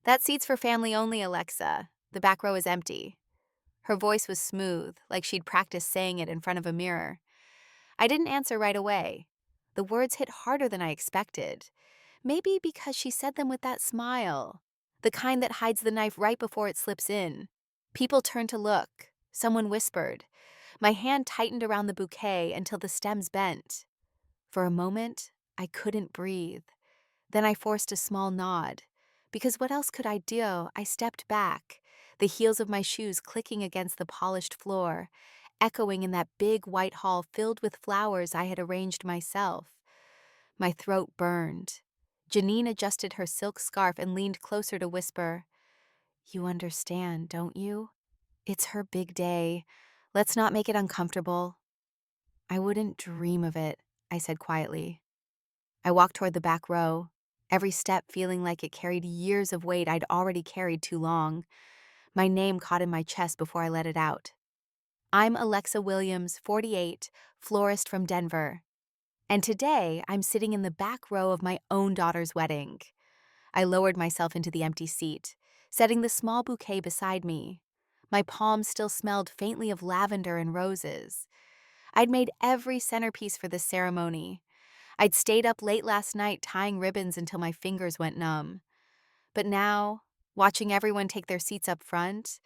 That seat's for family only, Alexa. The back row is empty. Her voice was smooth, like she'd practiced saying it in front of a mirror. I didn't answer right away. The words hit harder than I expected. Maybe because she said them with that smile, the kind that hides the knife right before it slips in. People turned to look. Someone whispered. My hand tightened around the bouquet until the stems bent. For a moment, I couldn't breathe. Then I forced a small nod. Because what else could I do? I stepped back, the heels of my shoes clicking against the polished floor, echoing in that big white hall filled with flowers I had arranged myself. My throat burned. Janine adjusted her silk scarf and leaned closer to whisper, "You understand, don't you? It's her big day. Let's not make it uncomfortable." "I wouldn't dream of it," I said quietly. I walked toward the back row, every step feeling like it carried years of weight I'd already carried too long. My name caught in my chest before I let it out. I'm Alexa Williams, 48, florist from Denver. And today, I'm sitting in the back row of my own daughter's wedding. I lowered myself into the empty seat, setting the small bouquet beside me. My palms still smelled faintly of lavender and roses. I'd made every centerpiece for this ceremony. I'd stayed up late last night tying ribbons until my fingers went numb. But now, watching everyone take their seats up front,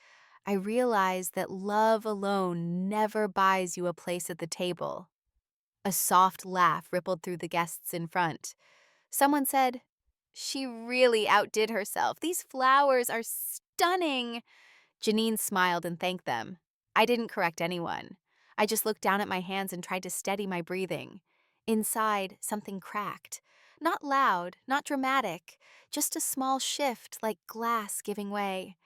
I realized that love alone never buys you a place at the table. A soft laugh rippled through the guests in front. Someone said, "She really outdid herself. These flowers are stunning." Janine smiled and thanked them. I didn't correct anyone. I just looked down at my hands and tried to steady my breathing. Inside, something cracked. Not loud, not dramatic, just a small shift like glass giving way.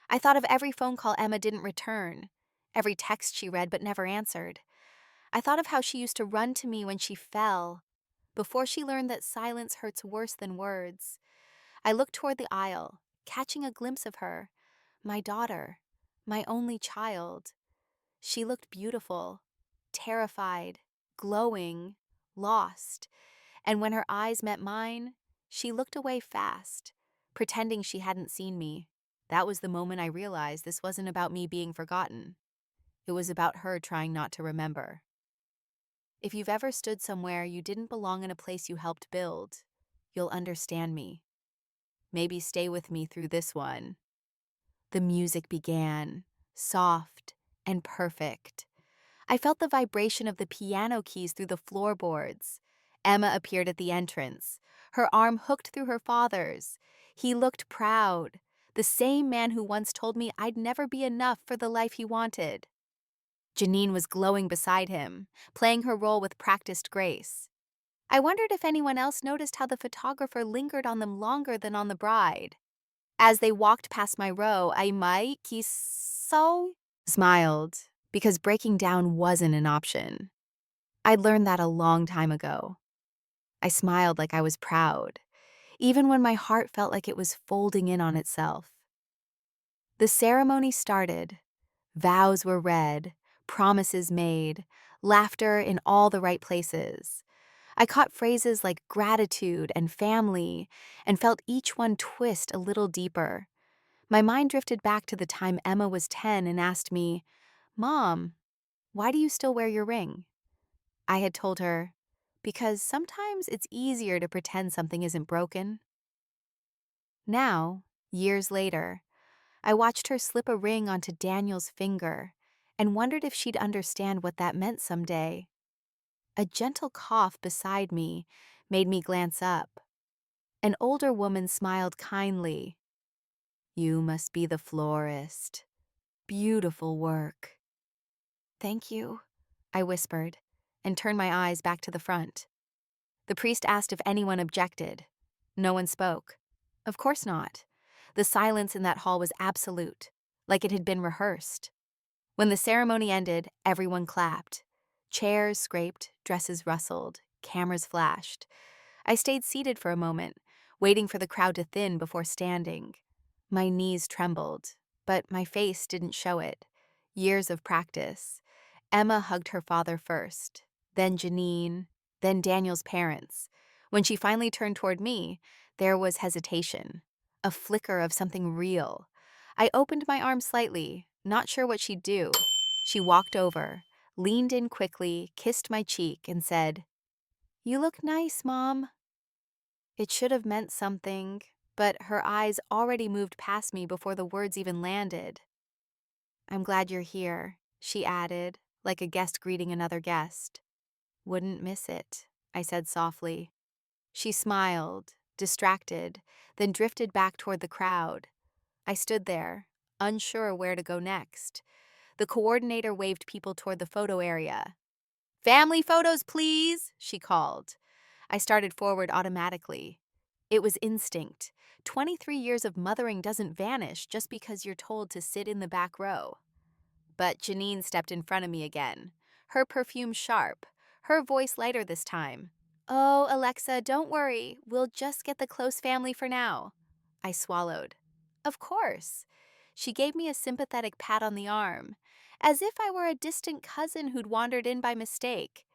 I thought of every phone call Emma didn't return, every text she read but never answered. I thought of how she used to run to me when she fell, before she learned that silence hurts worse than words. I looked toward the aisle, catching a glimpse of her, my daughter, my only child. She looked beautiful, terrified, glowing, lost, and when her eyes met mine, she looked away fast, pretending she hadn't seen me. That was the moment I realized this wasn't about me being forgotten. It was about her trying not to remember. If you've ever stood somewhere you didn't belong in a place you helped build, you'll understand me. Maybe stay with me through this one. The music began, soft and perfect. I felt the vibration of the piano keys through the floorboards. Emma appeared at the entrance, her arm hooked through her father's. He looked proud, the same man who once told me I'd never be enough for the life he wanted. Janine was glowing beside him, playing her role with practiced grace. I wondered if anyone else noticed how the photographer lingered on them longer than on the bride. As they walked past my row, I might so smiled, because breaking down wasn't an option. I'd learned that a long time ago. I smiled like I was proud, even when my heart felt like it was folding in on itself. The ceremony started. Vows were read, promises made, laughter in all the right places. I caught phrases like gratitude and family and felt each one twist a little deeper. My mind drifted back to the time Emma was 10 and asked me, "Mom, why do you still wear your ring?" I had told her, "Because sometimes it's easier to pretend something isn't broken." Now, years later, I watched her slip a ring onto Daniel's finger and wondered if she'd understand what that meant someday. A gentle cough beside me made me glance up. An older woman smiled kindly. "You must be the florist. Beautiful work." "Thank you," I whispered, and turned my eyes back to the front. The priest asked if anyone objected. No one spoke. Of course not. The silence in that hall was absolute, like it had been rehearsed. When the ceremony ended, everyone clapped. Chairs scraped, dresses rustled, cameras flashed. I stayed seated for a moment, waiting for the crowd to thin before standing. My knees trembled, but my face didn't show it. Years of practice. Emma hugged her father first, then Janine, then Daniel's parents. When she finally turned toward me, there was hesitation. a flicker of something real. I opened my arm slightly, not sure what she'd do. She walked over, leaned in quickly, kissed my cheek, and said, "You look nice, Mom." It should have meant something, but her eyes already moved past me before the words even landed. "I'm glad you're here," she added, like a guest greeting another guest. "Wouldn't miss it," I said softly. She smiled, distracted, then drifted back toward the crowd. I stood there, unsure where to go next. The coordinator waved people toward the photo area. "Family photos, please," she called. I started forward automatically. It was instinct. 23 years of mothering doesn't vanish just because you're told to sit in the back row. But Janine stepped in front of me again, her perfume sharp, her voice lighter this time. "Oh, Alexa, don't worry. We'll just get the close family for now." I swallowed. "Of course." She gave me a sympathetic pat on the arm, as if I were a distant cousin who'd wandered in by mistake.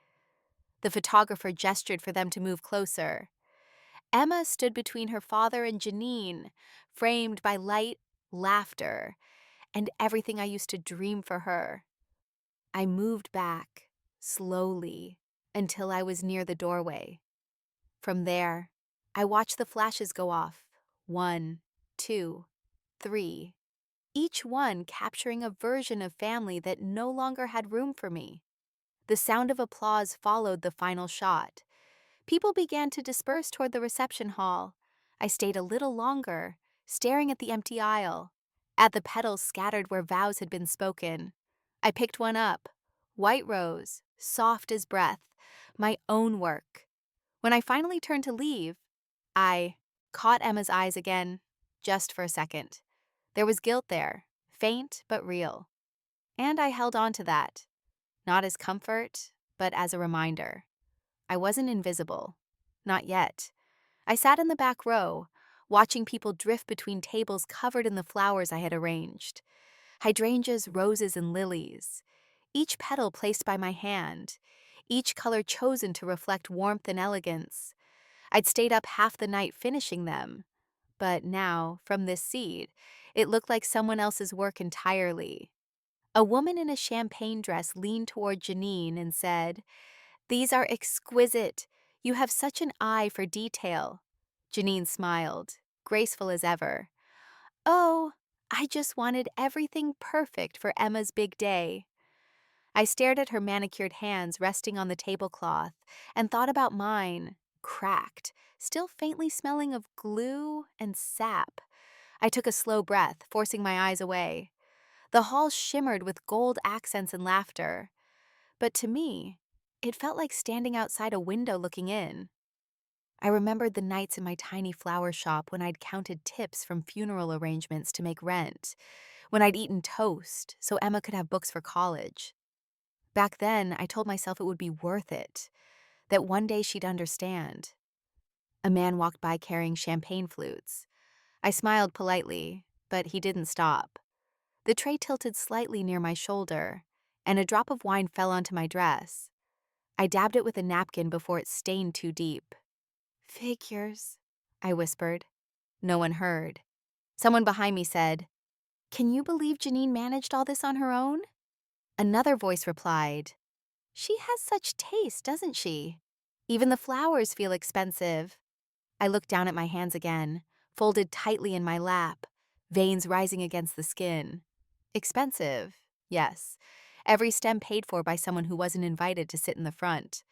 The photographer gestured for them to move closer. Emma stood between her father and Janine, framed by light, laughter, and everything I used to dream for her. I moved back, slowly, until I was near the doorway. From there, I watched the flashes go off. 1, 2, 3. Each one capturing a version of family that no longer had room for me. The sound of applause followed the final shot. People began to disperse toward the reception hall. I stayed a little longer, staring at the empty aisle, at the petals scattered where vows had been spoken. I picked one up, white rose, soft as breath, my own work. When I finally turned to leave, I caught Emma's eyes again, just for a second. There was guilt there, faint but real. And I held on to that, not as comfort, but as a reminder. I wasn't invisible. Not yet. I sat in the back row, watching people drift between tables covered in the flowers I had arranged. Hydrangeas, roses, and lilies. Each petal placed by my hand. Each color chosen to reflect warmth and elegance. I'd stayed up half the night finishing them. But now, from this seat, it looked like someone else's work entirely. A woman in a champagne dress leaned toward Janine and said, "These are exquisite. You have such an eye for detail." Janine smiled, graceful as ever. "Oh, I just wanted everything perfect for Emma's big day." I stared at her manicured hands resting on the tablecloth and thought about mine, cracked, still faintly smelling of glue and sap. I took a slow breath, forcing my eyes away. The hall shimmered with gold accents and laughter. But to me, it felt like standing outside a window looking in. I remembered the nights in my tiny flower shop when I'd counted tips from funeral arrangements to make rent, when I'd eaten toast so Emma could have books for college. Back then, I told myself it would be worth it, that one day she'd understand. A man walked by carrying champagne flutes. I smiled politely, but he didn't stop. The tray tilted slightly near my shoulder, and a drop of wine fell onto my dress. I dabbed it with a napkin before it stained too deep. "Figures," I whispered. No one heard. Someone behind me said, "Can you believe Janine managed all this on her own?" Another voice replied, "She has such taste, doesn't she? Even the flowers feel expensive." I looked down at my hands again, folded tightly in my lap, veins rising against the skin. Expensive, yes. Every stem paid for by someone who wasn't invited to sit in the front.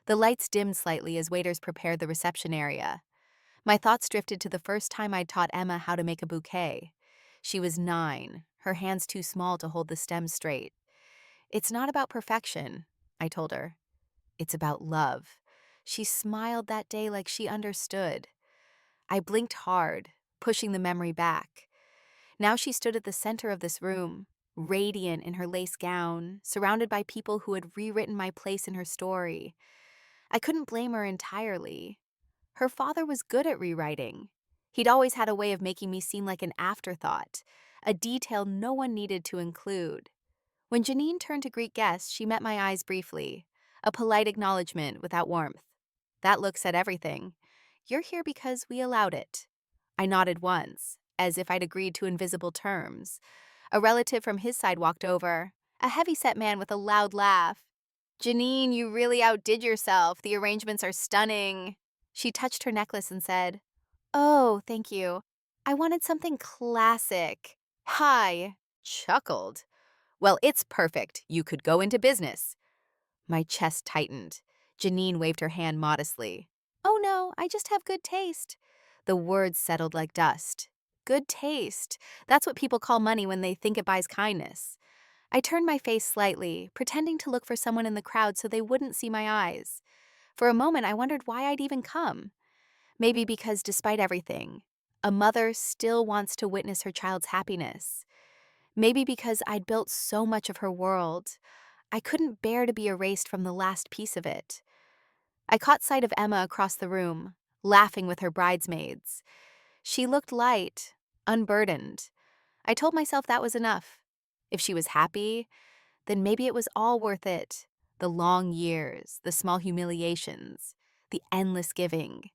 The lights dimmed slightly as waiters prepared the reception area. My thoughts drifted to the first time I'd taught Emma how to make a bouquet. She was 9, her hands too small to hold the stems straight. "It's not about perfection," I told her. "It's about love." She smiled that day like she understood. I blinked hard, pushing the memory back. Now she stood at the center of this room, radiant in her lace gown, surrounded by people who had rewritten my place in her story. I couldn't blame her entirely. Her father was good at rewriting. He'd always had a way of making me seem like an afterthought, a detail no one needed to include. When Janine turned to greet guests, she met my eyes briefly, a polite acknowledgement without warmth. That look said everything. "You're here because we allowed it." I nodded once, as if I'd agreed to invisible terms. A relative from his side walked over, a heavy-set man with a loud laugh. "Janine, you really outdid yourself. The arrangements are stunning." She touched her necklace and said, "Oh, thank you. I wanted something classic." Hi, chuckled. "Well, it's perfect. You could go into business." My chest tightened. Janine waved her hand modestly. "Oh no, I just have good taste." The words settled like dust. Good taste. That's what people call money when they think it buys kindness. I turned my face slightly, pretending to look for someone in the crowd so they wouldn't see my eyes. For a moment, I wondered why I'd even come. Maybe because, despite everything, a mother still wants to witness her child's happiness. Maybe because I'd built so much of her world, I couldn't bear to be erased from the last piece of it. I caught sight of Emma across the room, laughing with her bridesmaids. She looked light, unburdened. I told myself that was enough. If she was happy, then maybe it was all worth it. The long years, the small humiliations, the endless giving.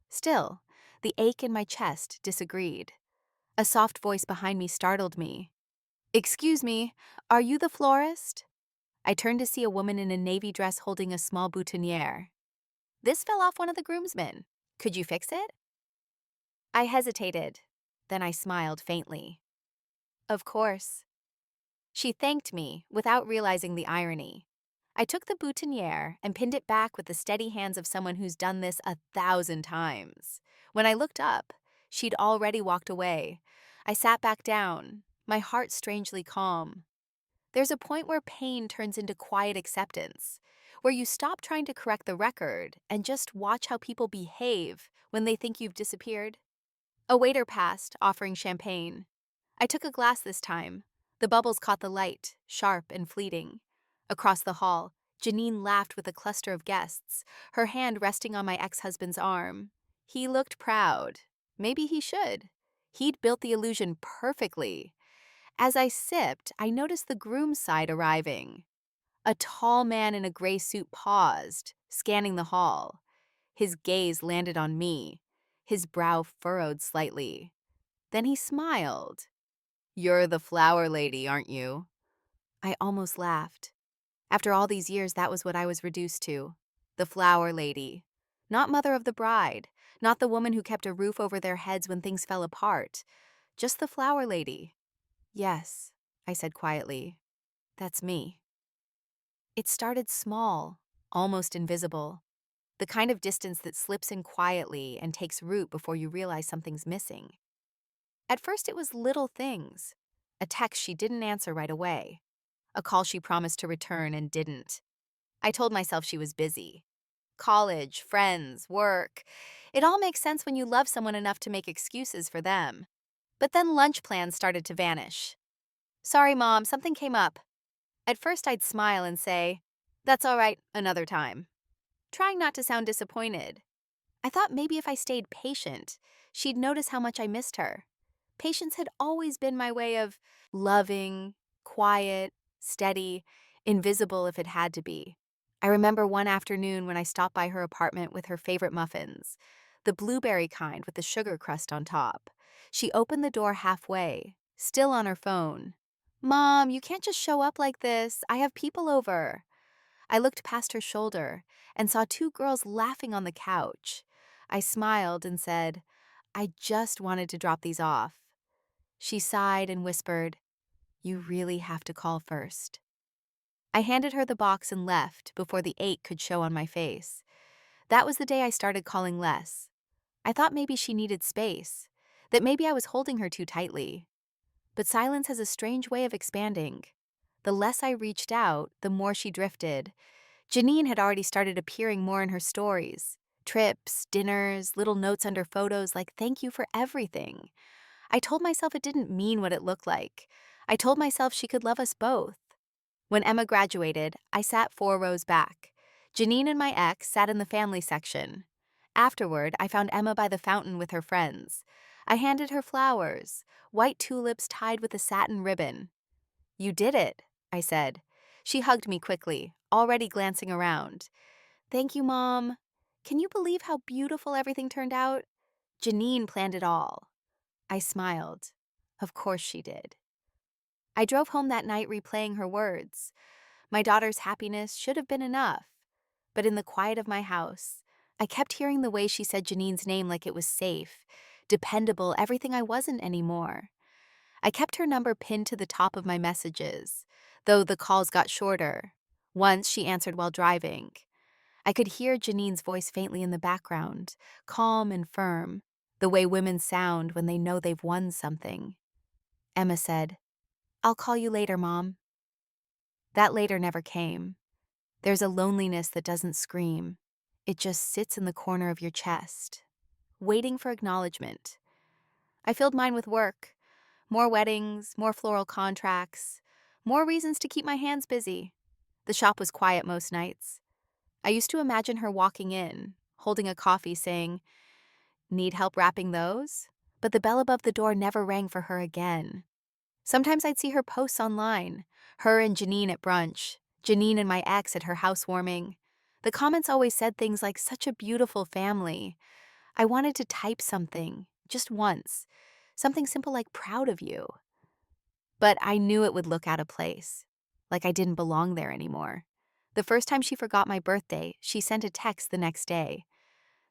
Still, the ache in my chest disagreed. A soft voice behind me startled me. "Excuse me, are you the florist?" I turned to see a woman in a navy dress holding a small boutonniere. "This fell off one of the groomsmen. Could you fix it?" I hesitated. Then I smiled faintly. "Of course." She thanked me without realizing the irony. I took the boutonniere and pinned it back with the steady hands of someone who's done this 1,000 times. When I looked up, she'd already walked away. I sat back down, my heart strangely calm. There's a point where pain turns into quiet acceptance, where you stop trying to correct the record and just watch how people behave when they think you've disappeared. A waiter passed, offering champagne. I took a glass this time. The bubbles caught the light, sharp and fleeting. Across the hall, Janine laughed with a cluster of guests, her hand resting on my ex-husband's arm. He looked proud. Maybe he should. He'd built the illusion perfectly. As I sipped, I noticed the groom's side arriving. A tall man in a gray suit paused, scanning the hall. His gaze landed on me, his brow furrowed slightly. Then he smiled. "You're the flower lady, aren't you?" I almost laughed. After all these years, that was what I was reduced to. The flower lady. Not mother of the bride, not the woman who kept a roof over their heads when things fell apart. Just the flower lady. "Yes," I said quietly. "That's me." It started small, almost invisible. The kind of distance that slips in quietly and takes root before you realize something's missing. At first, it was little things. A text she didn't answer right away. A call she promised to return and didn't. I told myself she was busy. College, friends, work. It all makes sense when you love someone enough to make excuses for them. But then lunch plans started to vanish. "Sorry, Mom, something came up." At first, I'd smile and say, "That's all right, another time," trying not to sound disappointed. I thought maybe if I stayed patient, she'd notice how much I missed her. Patience had always been my way of loving, quiet, steady, invisible if it had to be. I remember one afternoon when I stopped by her apartment with her favorite muffins, the blueberry kind with the sugar crust on top. She opened the door halfway, still on her phone. "Mom, you can't just show up like this. I have people over." I looked past her shoulder and saw two girls laughing on the couch. I smiled and said, "I just wanted to drop these off." She sighed and whispered, "You really have to call first." I handed her the box and left before the ache could show on my face. That was the day I started calling less. I thought maybe she needed space, that maybe I was holding her too tightly. But silence has a strange way of expanding. The less I reached out, the more she drifted. Janine had already started appearing more in her stories. Trips, dinners, little notes under photos like "thank you for everything." I told myself it didn't mean what it looked like. I told myself she could love us both. When Emma graduated, I sat 4 rows back. Janine and my ex sat in the family section. Afterward, I found Emma by the fountain with her friends. I handed her flowers, white tulips tied with a satin ribbon. "You did it," I said. She hugged me quickly, already glancing around. "Thank you, Mom. Can you believe how beautiful everything turned out?" Janine planned it all. I smiled. Of course she did. I drove home that night replaying her words. My daughter's happiness should have been enough. But in the quiet of my house, I kept hearing the way she said Janine's name like it was safe, dependable, everything I wasn't anymore. I kept her number pinned to the top of my messages, though the calls got shorter. Once she answered while driving. I could hear Janine's voice faintly in the background, calm and firm, the way women sound when they know they've won something. Emma said, "I'll call you later, Mom." That later never came. There's a loneliness that doesn't scream. It just sits in the corner of your chest, waiting for acknowledgement. I filled mine with work. More weddings, more floral contracts, more reasons to keep my hands busy. The shop was quiet most nights. I used to imagine her walking in, holding a coffee, saying, "Need help wrapping those?" But the bell above the door never rang for her again. Sometimes I'd see her posts online, her and Janine at brunch, Janine and my ex at her housewarming. The comments always said things like, "Such a beautiful family." I wanted to type something, just once, something simple like "proud of you." But I knew it would look out of place, like I didn't belong there anymore. The first time she forgot my birthday, she sent a text the next day.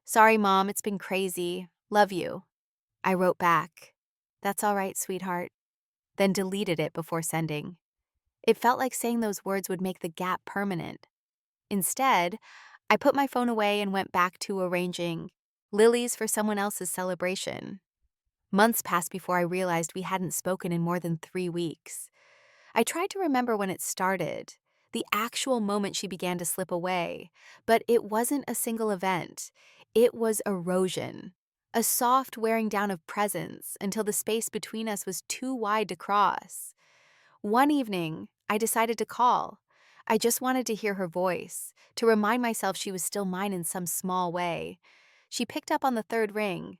"Sorry, Mom, it's been crazy. Love you." I wrote back, "That's all right, sweetheart," then deleted it before sending. It felt like saying those words would make the gap permanent. Instead, I put my phone away and went back to arranging lilies for someone else's celebration. Months passed before I realized we hadn't spoken in more than 3 weeks. I tried to remember when it started, the actual moment she began to slip away, but it wasn't a single event. It was erosion, a soft wearing down of presence until the space between us was too wide to cross. One evening, I decided to call. I just wanted to hear her voice, to remind myself she was still mine in some small way. She picked up on the third ring.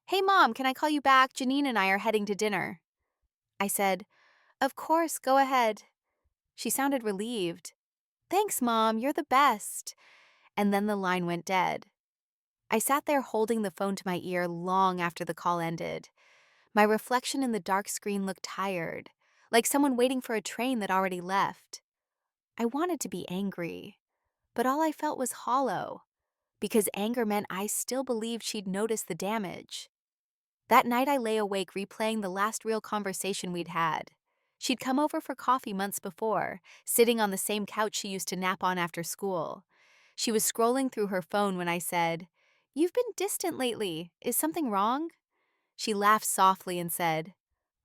"Hey, Mom, can I call you back? Janine and I are heading to dinner." I said, "Of course, go ahead." She sounded relieved. "Thanks, Mom, you're the best." And then the line went dead. I sat there holding the phone to my ear long after the call ended. My reflection in the dark screen looked tired, like someone waiting for a train that already left. I wanted to be angry, but all I felt was hollow, because anger meant I still believed she'd noticed the damage. That night I lay awake replaying the last real conversation we'd had. She'd come over for coffee months before, sitting on the same couch she used to nap on after school. She was scrolling through her phone when I said, "You've been distant lately. Is something wrong?" She laughed softly and said,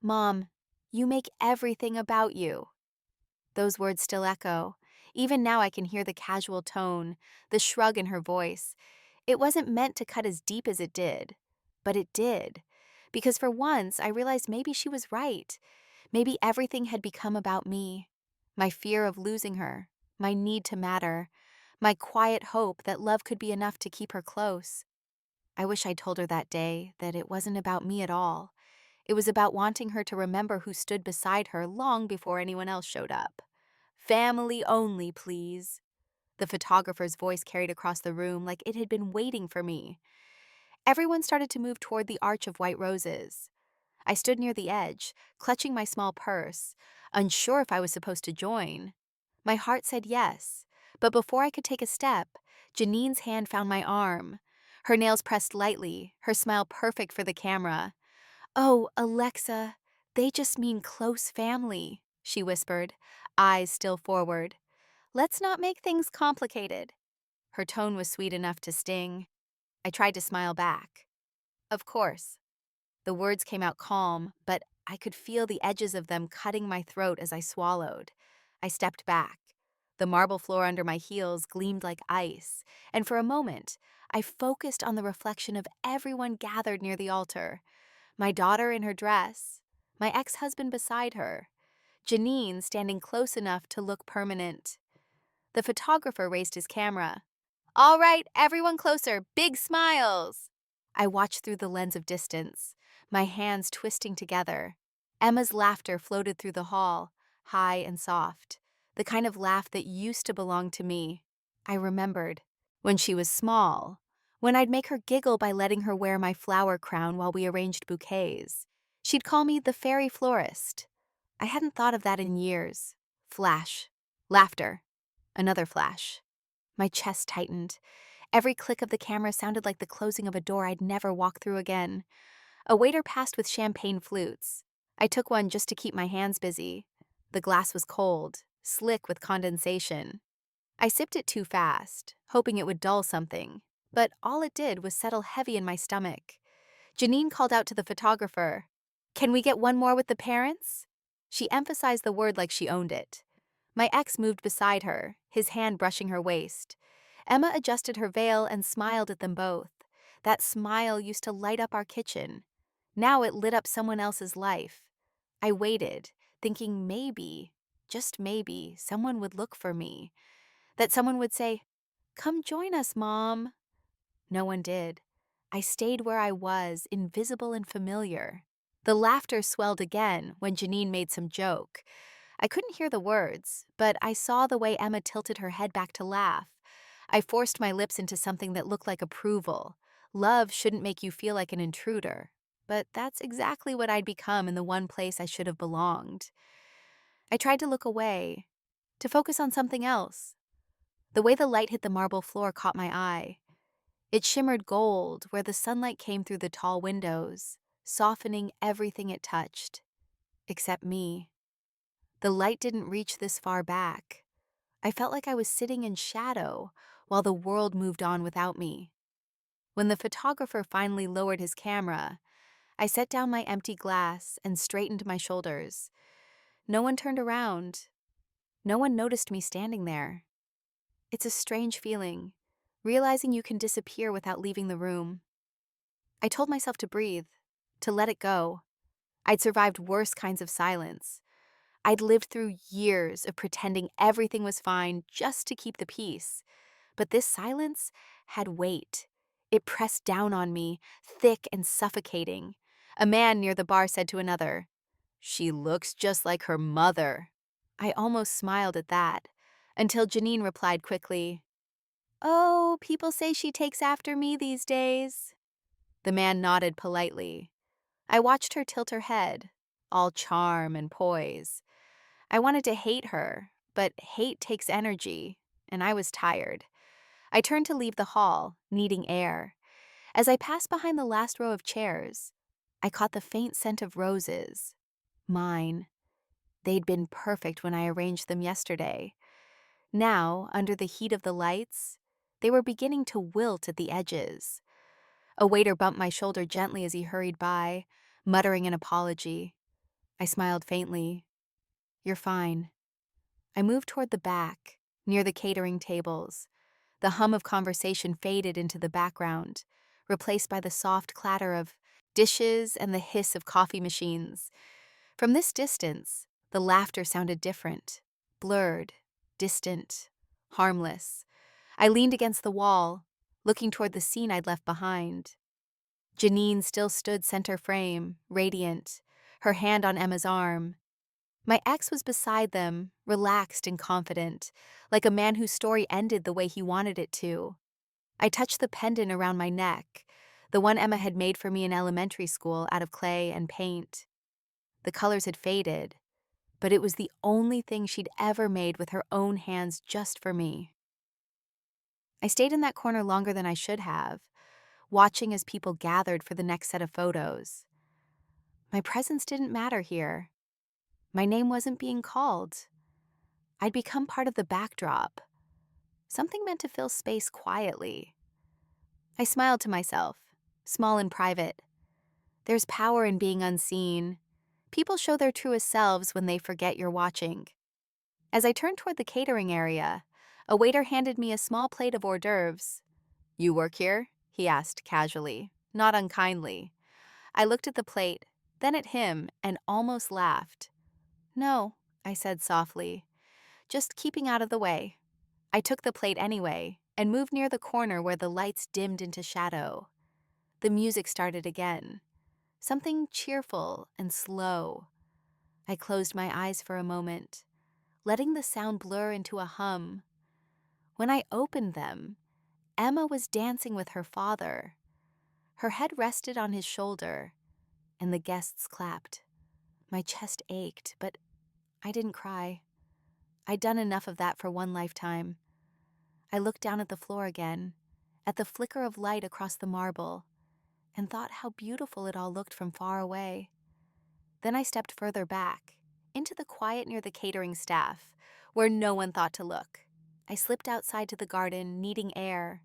"Mom, you make everything about you." Those words still echo. Even now I can hear the casual tone, the shrug in her voice. It wasn't meant to cut as deep as it did, but it did. Because for once, I realized maybe she was right. Maybe everything had become about me. My fear of losing her, my need to matter, my quiet hope that love could be enough to keep her close. I wish I'd told her that day that it wasn't about me at all. It was about wanting her to remember who stood beside her long before anyone else showed up. "Family only, please." The photographer's voice carried across the room like it had been waiting for me. Everyone started to move toward the arch of white roses. I stood near the edge, clutching my small purse, unsure if I was supposed to join. My heart said yes, but before I could take a step, Janine's hand found my arm. Her nails pressed lightly, her smile perfect for the camera. "Oh, Alexa, they just mean close family," she whispered, eyes still forward. "Let's not make things complicated." Her tone was sweet enough to sting. I tried to smile back. "Of course." The words came out calm, but I could feel the edges of them cutting my throat as I swallowed. I stepped back. The marble floor under my heels gleamed like ice, and for a moment, I focused on the reflection of everyone gathered near the altar. My daughter in her dress, my ex-husband beside her, Janine standing close enough to look permanent. The photographer raised his camera. "All right, everyone closer, big smiles." I watched through the lens of distance, my hands twisting together. Emma's laughter floated through the hall, high and soft, the kind of laugh that used to belong to me. I remembered when she was small, when I'd make her giggle by letting her wear my flower crown while we arranged bouquets. She'd call me the fairy florist. I hadn't thought of that in years. Flash. Laughter. Another flash. My chest tightened. Every click of the camera sounded like the closing of a door I'd never walk through again. A waiter passed with champagne flutes. I took one just to keep my hands busy. The glass was cold, slick with condensation. I sipped it too fast, hoping it would dull something, but all it did was settle heavy in my stomach. Janine called out to the photographer, "Can we get one more with the parents?" She emphasized the word like she owned it. My ex moved beside her, his hand brushing her waist. Emma adjusted her veil and smiled at them both. That smile used to light up our kitchen. Now it lit up someone else's life. I waited, thinking maybe, just maybe, someone would look for me. That someone would say, "Come join us, Mom." No one did. I stayed where I was, invisible and familiar. The laughter swelled again when Janine made some joke. I couldn't hear the words, but I saw the way Emma tilted her head back to laugh. I forced my lips into something that looked like approval. Love shouldn't make you feel like an intruder. But that's exactly what I'd become in the one place I should have belonged. I tried to look away, to focus on something else. The way the light hit the marble floor caught my eye. It shimmered gold where the sunlight came through the tall windows, softening everything it touched. Except me. The light didn't reach this far back. I felt like I was sitting in shadow while the world moved on without me. When the photographer finally lowered his camera, I set down my empty glass and straightened my shoulders. No one turned around. No one noticed me standing there. It's a strange feeling, realizing you can disappear without leaving the room. I told myself to breathe, to let it go. I'd survived worse kinds of silence. I'd lived through years of pretending everything was fine just to keep the peace. But this silence had weight. It pressed down on me, thick and suffocating. A man near the bar said to another, "She looks just like her mother." I almost smiled at that, until Janine replied quickly, "Oh, people say she takes after me these days." The man nodded politely. I watched her tilt her head, all charm and poise. I wanted to hate her, but hate takes energy, and I was tired. I turned to leave the hall, needing air. As I passed behind the last row of chairs, I caught the faint scent of roses. Mine. They'd been perfect when I arranged them yesterday. Now, under the heat of the lights, they were beginning to wilt at the edges. A waiter bumped my shoulder gently as he hurried by, muttering an apology. I smiled faintly. "You're fine." I moved toward the back, near the catering tables. The hum of conversation faded into the background, replaced by the soft clatter of dishes and the hiss of coffee machines. From this distance, the laughter sounded different, blurred, distant, harmless. I leaned against the wall, looking toward the scene I'd left behind. Janine still stood center frame, radiant, her hand on Emma's arm. My ex was beside them, relaxed and confident, like a man whose story ended the way he wanted it to. I touched the pendant around my neck, the one Emma had made for me in elementary school out of clay and paint. The colors had faded, but it was the only thing she'd ever made with her own hands just for me. I stayed in that corner longer than I should have, watching as people gathered for the next set of photos. My presence didn't matter here. My name wasn't being called. I'd become part of the backdrop, something meant to fill space quietly. I smiled to myself, small and private. There's power in being unseen. People show their truest selves when they forget you're watching. As I turned toward the catering area, a waiter handed me a small plate of hors d'oeuvres. "You work here?" he asked casually, not unkindly. I looked at the plate, then at him, and almost laughed. "No," I said softly, "just keeping out of the way." I took the plate anyway and moved near the corner where the lights dimmed into shadow. The music started again, something cheerful and slow. I closed my eyes for a moment, letting the sound blur into a hum. When I opened them, Emma was dancing with her father. Her head rested on his shoulder, and the guests clapped. My chest ached, but I didn't cry. I'd done enough of that for one lifetime. I looked down at the floor again, at the flicker of light across the marble, and thought how beautiful it all looked from far away. Then I stepped further back, into the quiet near the catering staff, where no one thought to look. I slipped outside to the garden, needing air.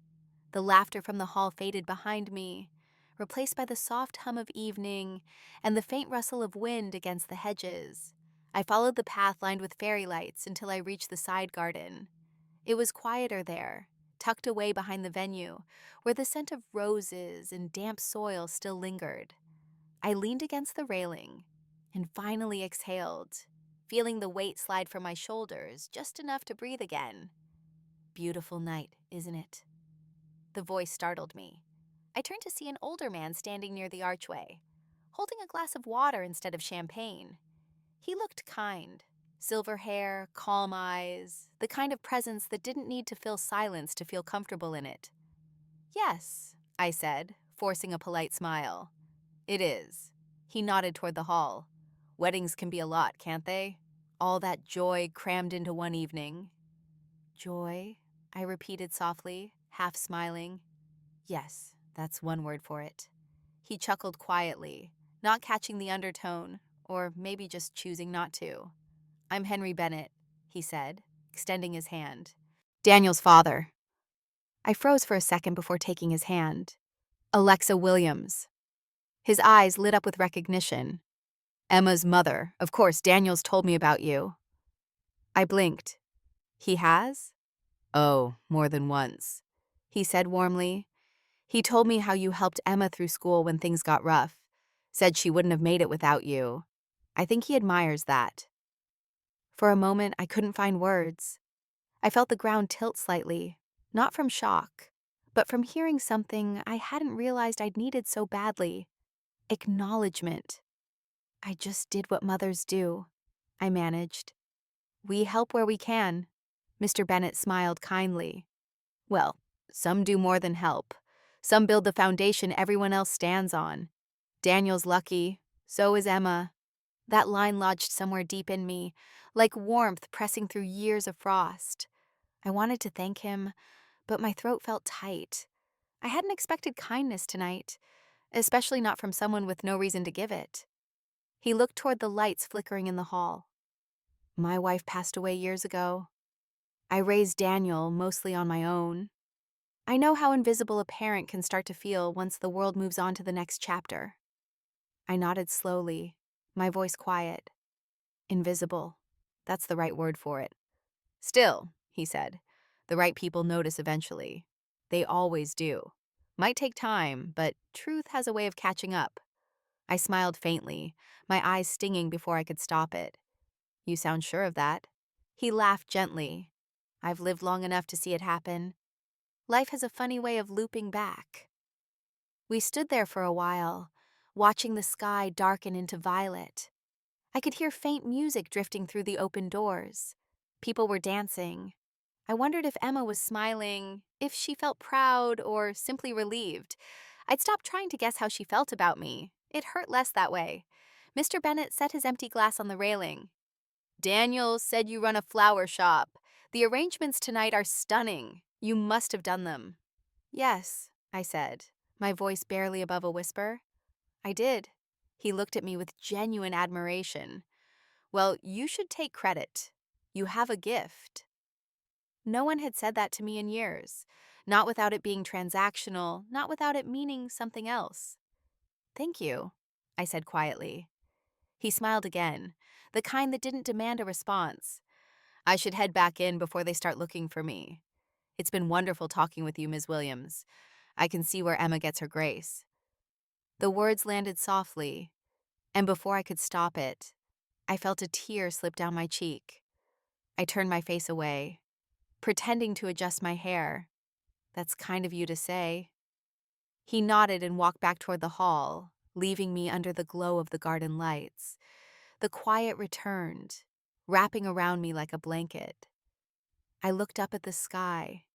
The laughter from the hall faded behind me, replaced by the soft hum of evening and the faint rustle of wind against the hedges. I followed the path lined with fairy lights until I reached the side garden. It was quieter there, tucked away behind the venue, where the scent of roses and damp soil still lingered. I leaned against the railing and finally exhaled, feeling the weight slide from my shoulders just enough to breathe again. Beautiful night, isn't it? The voice startled me. I turned to see an older man standing near the archway, holding a glass of water instead of champagne. He looked kind. Silver hair, calm eyes, the kind of presence that didn't need to fill silence to feel comfortable in it. "Yes," I said, forcing a polite smile. "It is." He nodded toward the hall. "Weddings can be a lot, can't they? All that joy crammed into one evening." "Joy?" I repeated softly, half smiling. "Yes, that's one word for it." He chuckled quietly, not catching the undertone, or maybe just choosing not to. "I'm Henry Bennett," he said, extending his hand. "Daniel's father." I froze for a second before taking his hand. "Alexa Williams." His eyes lit up with recognition. "Emma's mother. Of course, Daniel's told me about you." I blinked. "He has?" "Oh, more than once," he said warmly. "He told me how you helped Emma through school when things got rough. Said she wouldn't have made it without you. I think he admires that." For a moment, I couldn't find words. I felt the ground tilt slightly, not from shock, but from hearing something I hadn't realized I'd needed so badly. Acknowledgement. "I just did what mothers do," I managed. "We help where we can." Mr. Bennett smiled kindly. "Well, some do more than help. Some build the foundation everyone else stands on. Daniel's lucky. So is Emma." That line lodged somewhere deep in me, like warmth pressing through years of frost. I wanted to thank him, but my throat felt tight. I hadn't expected kindness tonight, especially not from someone with no reason to give it. He looked toward the lights flickering in the hall. "My wife passed away years ago. I raised Daniel mostly on my own. I know how invisible a parent can start to feel once the world moves on to the next chapter." I nodded slowly, my voice quiet. "Invisible. That's the right word for it." "Still," he said, "the right people notice eventually. They always do. Might take time, but truth has a way of catching up." I smiled faintly, my eyes stinging before I could stop it. "You sound sure of that." He laughed gently. "I've lived long enough to see it happen. Life has a funny way of looping back." We stood there for a while, watching the sky darken into violet. I could hear faint music drifting through the open doors. People were dancing. I wondered if Emma was smiling, if she felt proud, or simply relieved. I'd stopped trying to guess how she felt about me. It hurt less that way. Mr. Bennett set his empty glass on the railing. "Daniel said you run a flower shop. The arrangements tonight are stunning. You must have done them." "Yes," I said, my voice barely above a whisper. "I did." He looked at me with genuine admiration. "Well, you should take credit. You have a gift." No one had said that to me in years, not without it being transactional, not without it meaning something else. "Thank you," I said quietly. He smiled again, the kind that didn't demand a response. "I should head back in before they start looking for me. It's been wonderful talking with you, Ms. Williams. I can see where Emma gets her grace." The words landed softly, and before I could stop it, I felt a tear slip down my cheek. I turned my face away, pretending to adjust my hair. "That's kind of you to say." He nodded and walked back toward the hall, leaving me under the glow of the garden lights. The quiet returned, wrapping around me like a blanket. I looked up at the sky.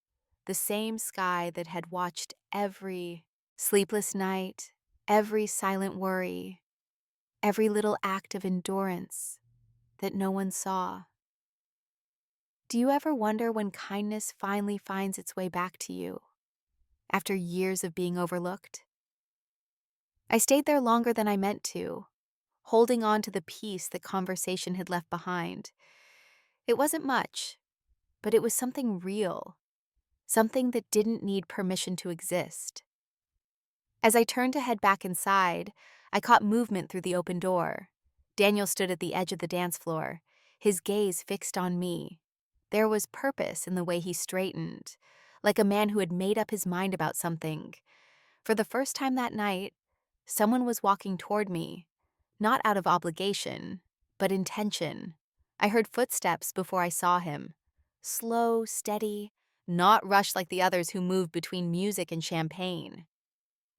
the same sky that had watched every sleepless night, every silent worry, every little act of endurance that no one saw. Do you ever wonder when kindness finally finds its way back to you after years of being overlooked? I stayed there longer than I meant to, holding on to the peace that conversation had left behind. It wasn't much, but it was something real, something that didn't need permission to exist. As I turned to head back inside, I caught movement through the open door. Daniel stood at the edge of the dance floor, his gaze fixed on me. There was purpose in the way he straightened, like a man who had made up his mind about something. For the first time that night, someone was walking toward me, not out of obligation, but intention. I heard footsteps before I saw him. Slow, steady, not rushed like the others who moved between music and champagne.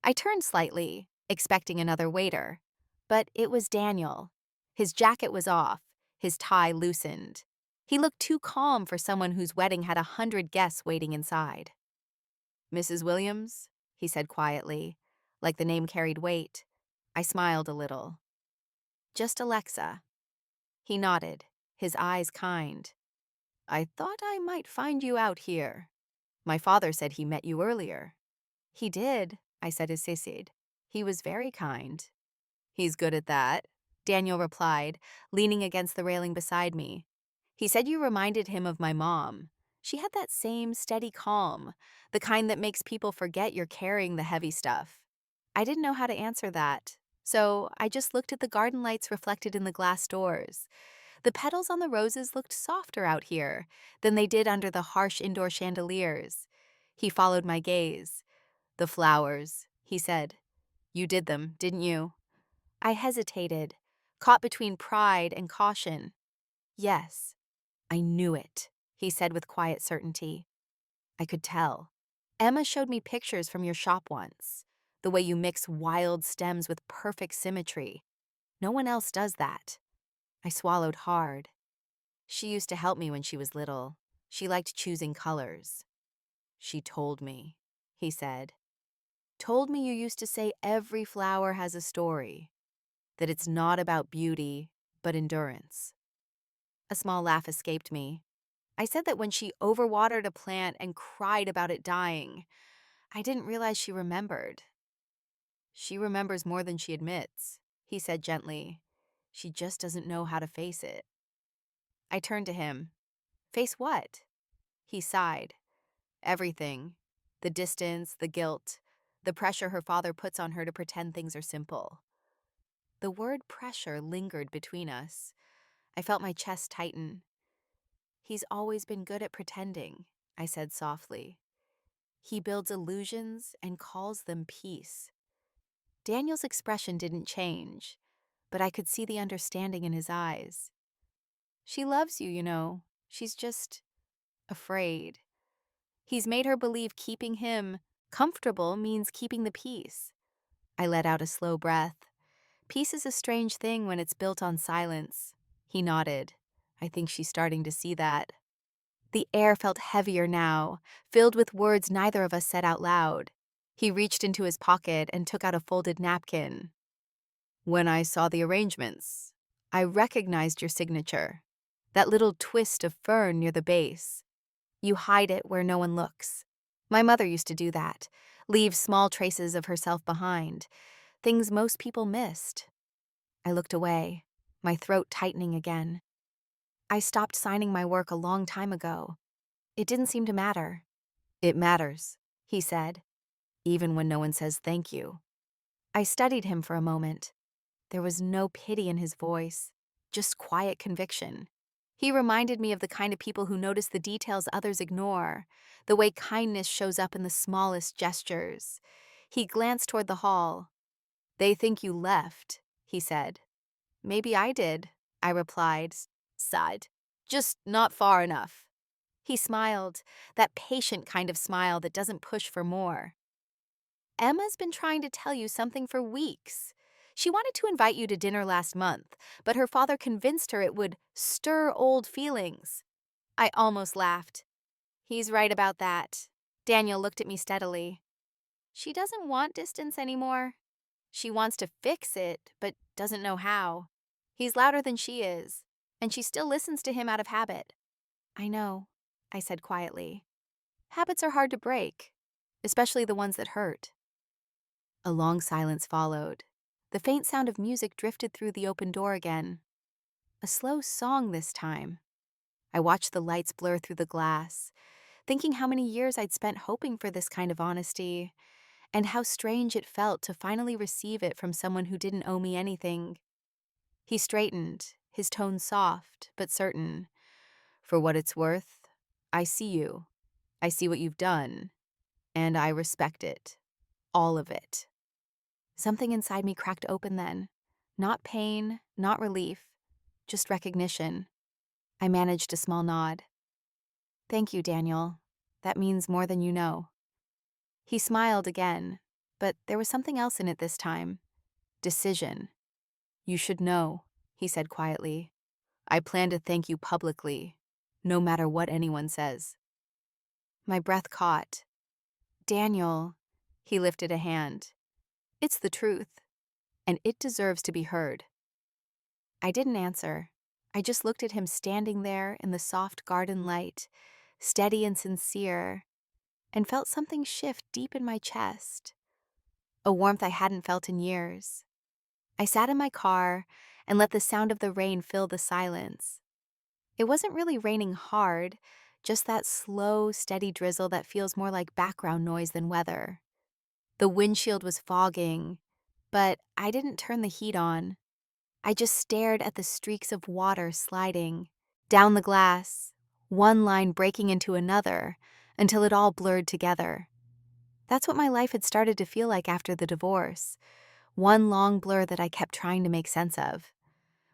I turned slightly, expecting another waiter, but it was Daniel. His jacket was off, his tie loosened. He looked too calm for someone whose wedding had 100 guests waiting inside. "Mrs. Williams?" he said quietly, like the name carried weight. I smiled a little. "Just Alexa." He nodded, his eyes kind. "I thought I might find you out here. My father said he met you earlier." "He did," I said as Sisid. "He was very kind." "He's good at that," Daniel replied, leaning against the railing beside me. "He said you reminded him of my mom. She had that same steady calm, the kind that makes people forget you're carrying the heavy stuff." I didn't know how to answer that, so I just looked at the garden lights reflected in the glass doors. The petals on the roses looked softer out here than they did under the harsh indoor chandeliers. He followed my gaze. "The flowers," he said. "You did them, didn't you?" I hesitated, caught between pride and caution. "Yes, I knew it," he said with quiet certainty. "I could tell. Emma showed me pictures from your shop once, the way you mix wild stems with perfect symmetry. No one else does that." I swallowed hard. "She used to help me when she was little. She liked choosing colors." "She told me," he said. "Told me you used to say every flower has a story, that it's not about beauty, but endurance." A small laugh escaped me. I said that when she overwatered a plant and cried about it dying, I didn't realize she remembered. "She remembers more than she admits," he said gently. "She just doesn't know how to face it." I turned to him. "Face what?" He sighed. "Everything. The distance, the guilt, the pressure her father puts on her to pretend things are simple." The word pressure lingered between us. I felt my chest tighten. "He's always been good at pretending," I said softly. "He builds illusions and calls them peace." Daniel's expression didn't change, but I could see the understanding in his eyes. "She loves you, you know. She's just afraid. He's made her believe keeping him comfortable means keeping the peace." I let out a slow breath. Peace is a strange thing when it's built on silence. He nodded. "I think she's starting to see that." The air felt heavier now, filled with words neither of us said out loud. He reached into his pocket and took out a folded napkin. "When I saw the arrangements, I recognized your signature. That little twist of fern near the base. You hide it where no one looks. My mother used to do that, leave small traces of herself behind, things most people missed." I looked away, my throat tightening again. "I stopped signing my work a long time ago. It didn't seem to matter." "It matters," he said, "even when no one says thank you." I studied him for a moment. There was no pity in his voice, just quiet conviction. He reminded me of the kind of people who notice the details others ignore, the way kindness shows up in the smallest gestures. He glanced toward the hall. "They think you left," he said. "Maybe I did," I replied, sighed. "Just not far enough." He smiled, that patient kind of smile that doesn't push for more. "Emma's been trying to tell you something for weeks. She wanted to invite you to dinner last month, but her father convinced her it would stir old feelings." I almost laughed. "He's right about that." Daniel looked at me steadily. She doesn't want distance anymore. She wants to fix it, but doesn't know how. He's louder than she is, and she still listens to him out of habit. I know, I said quietly. Habits are hard to break, especially the ones that hurt. A long silence followed. The faint sound of music drifted through the open door again. A slow song this time. I watched the lights blur through the glass, thinking how many years I'd spent hoping for this kind of honesty, and how strange it felt to finally receive it from someone who didn't owe me anything. He straightened, his tone soft but certain. For what it's worth, I see you. I see what you've done, and I respect it. All of it. Something inside me cracked open then. Not pain, not relief, just recognition. I managed a small nod. Thank you, Daniel. That means more than you know. He smiled again, but there was something else in it this time. Decision. You should know, he said quietly. I plan to thank you publicly, no matter what anyone says. My breath caught. Daniel, he lifted a hand. It's the truth, and it deserves to be heard. I didn't answer. I just looked at him standing there in the soft garden light, steady and sincere, and felt something shift deep in my chest, a warmth I hadn't felt in years. I sat in my car and let the sound of the rain fill the silence. It wasn't really raining hard, just that slow, steady drizzle that feels more like background noise than weather. The windshield was fogging, but I didn't turn the heat on. I just stared at the streaks of water sliding down the glass, one line breaking into another until it all blurred together. That's what my life had started to feel like after the divorce, one long blur that I kept trying to make sense of.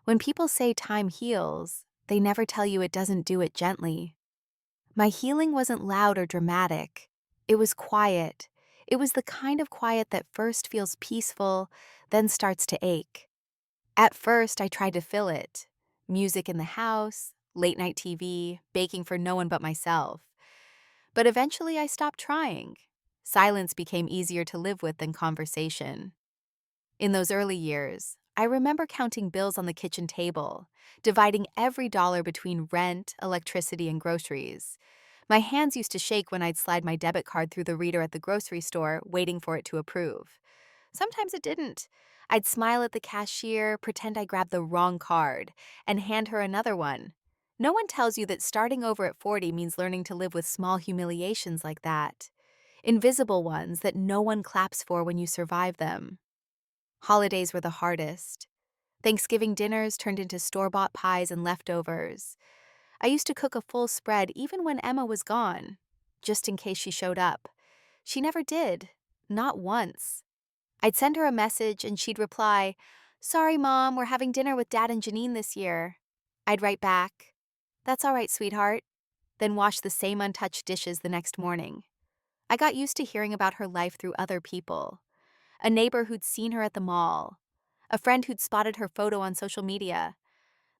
When people say time heals, they never tell you it doesn't do it gently. My healing wasn't loud or dramatic. It was quiet. It was the kind of quiet that first feels peaceful, then starts to ache. At first, I tried to fill it. Music in the house, late night TV, baking for no one but myself. But eventually I stopped trying. Silence became easier to live with than conversation. In those early years, I remember counting bills on the kitchen table, dividing every dollar between rent, electricity, and groceries. My hands used to shake when I'd slide my debit card through the reader at the grocery store, waiting for it to approve. Sometimes it didn't. I'd smile at the cashier, pretend I grabbed the wrong card, and hand her another one. No one tells you that starting over at 40 means learning to live with small humiliations like that. Invisible ones that no one claps for when you survive them. Holidays were the hardest. Thanksgiving dinners turned into store-bought pies and leftovers. I used to cook a full spread even when Emma was gone, just in case she showed up. She never did, not once. I'd send her a message and she'd reply, "Sorry, Mom, we're having dinner with Dad and Janine this year." I'd write back, "That's all right, sweetheart," then wash the same untouched dishes the next morning. I got used to hearing about her life through other people. A neighbor who'd seen her at the mall. A friend who'd spotted her photo on social media.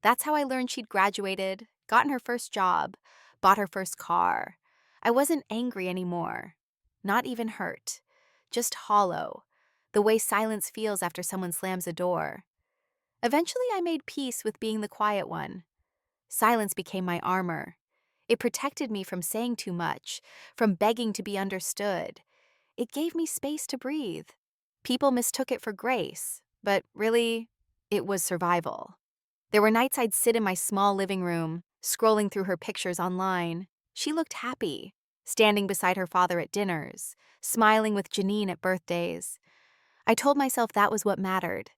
That's how I learned she'd graduated, gotten her first job, bought her first car. I wasn't angry anymore. Not even hurt. Just hollow. The way silence feels after someone slams a door. Eventually, I made peace with being the quiet one. Silence became my armor. It protected me from saying too much, from begging to be understood. It gave me space to breathe. People mistook it for grace, but really, it was survival. There were nights I'd sit in my small living room, scrolling through her pictures online. She looked happy, standing beside her father at dinners, smiling with Janine at birthdays. I told myself that was what mattered,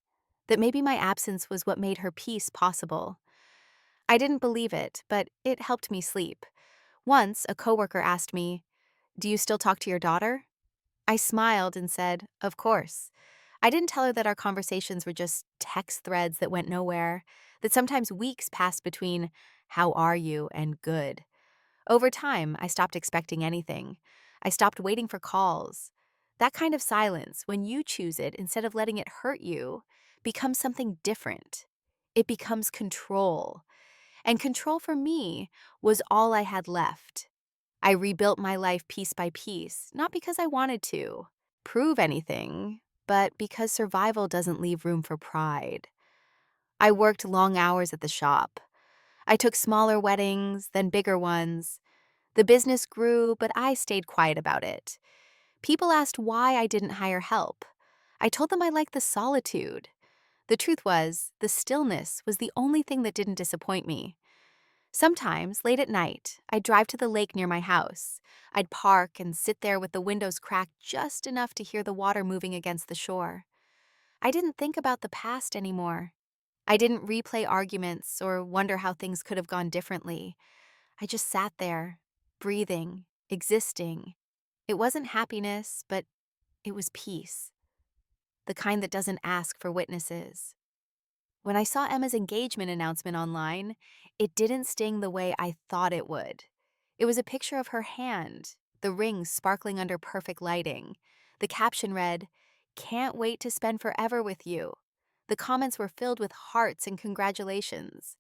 that maybe my absence was what made her peace possible. I didn't believe it, but it helped me sleep. Once, a coworker asked me, "Do you still talk to your daughter?" I smiled and said, "Of course." I didn't tell her that our conversations were just text threads that went nowhere, that sometimes weeks passed between "how are you" and "good." Over time, I stopped expecting anything. I stopped waiting for calls. That kind of silence, when you choose it instead of letting it hurt you, becomes something different. It becomes control. And control for me was all I had left. I rebuilt my life piece by piece, not because I wanted to prove anything, but because survival doesn't leave room for pride. I worked long hours at the shop. I took smaller weddings, then bigger ones. The business grew, but I stayed quiet about it. People asked why I didn't hire help. I told them I liked the solitude. The truth was, the stillness was the only thing that didn't disappoint me. Sometimes, late at night, I'd drive to the lake near my house. I'd park and sit there with the windows cracked just enough to hear the water moving against the shore. I didn't think about the past anymore. I didn't replay arguments or wonder how things could have gone differently. I just sat there, breathing, existing. It wasn't happiness, but it was peace, the kind that doesn't ask for witnesses. When I saw Emma's engagement announcement online, it didn't sting the way I thought it would. It was a picture of her hand, the ring sparkling under perfect lighting. The caption read, "Can't wait to spend forever with you." The comments were filled with hearts and congratulations.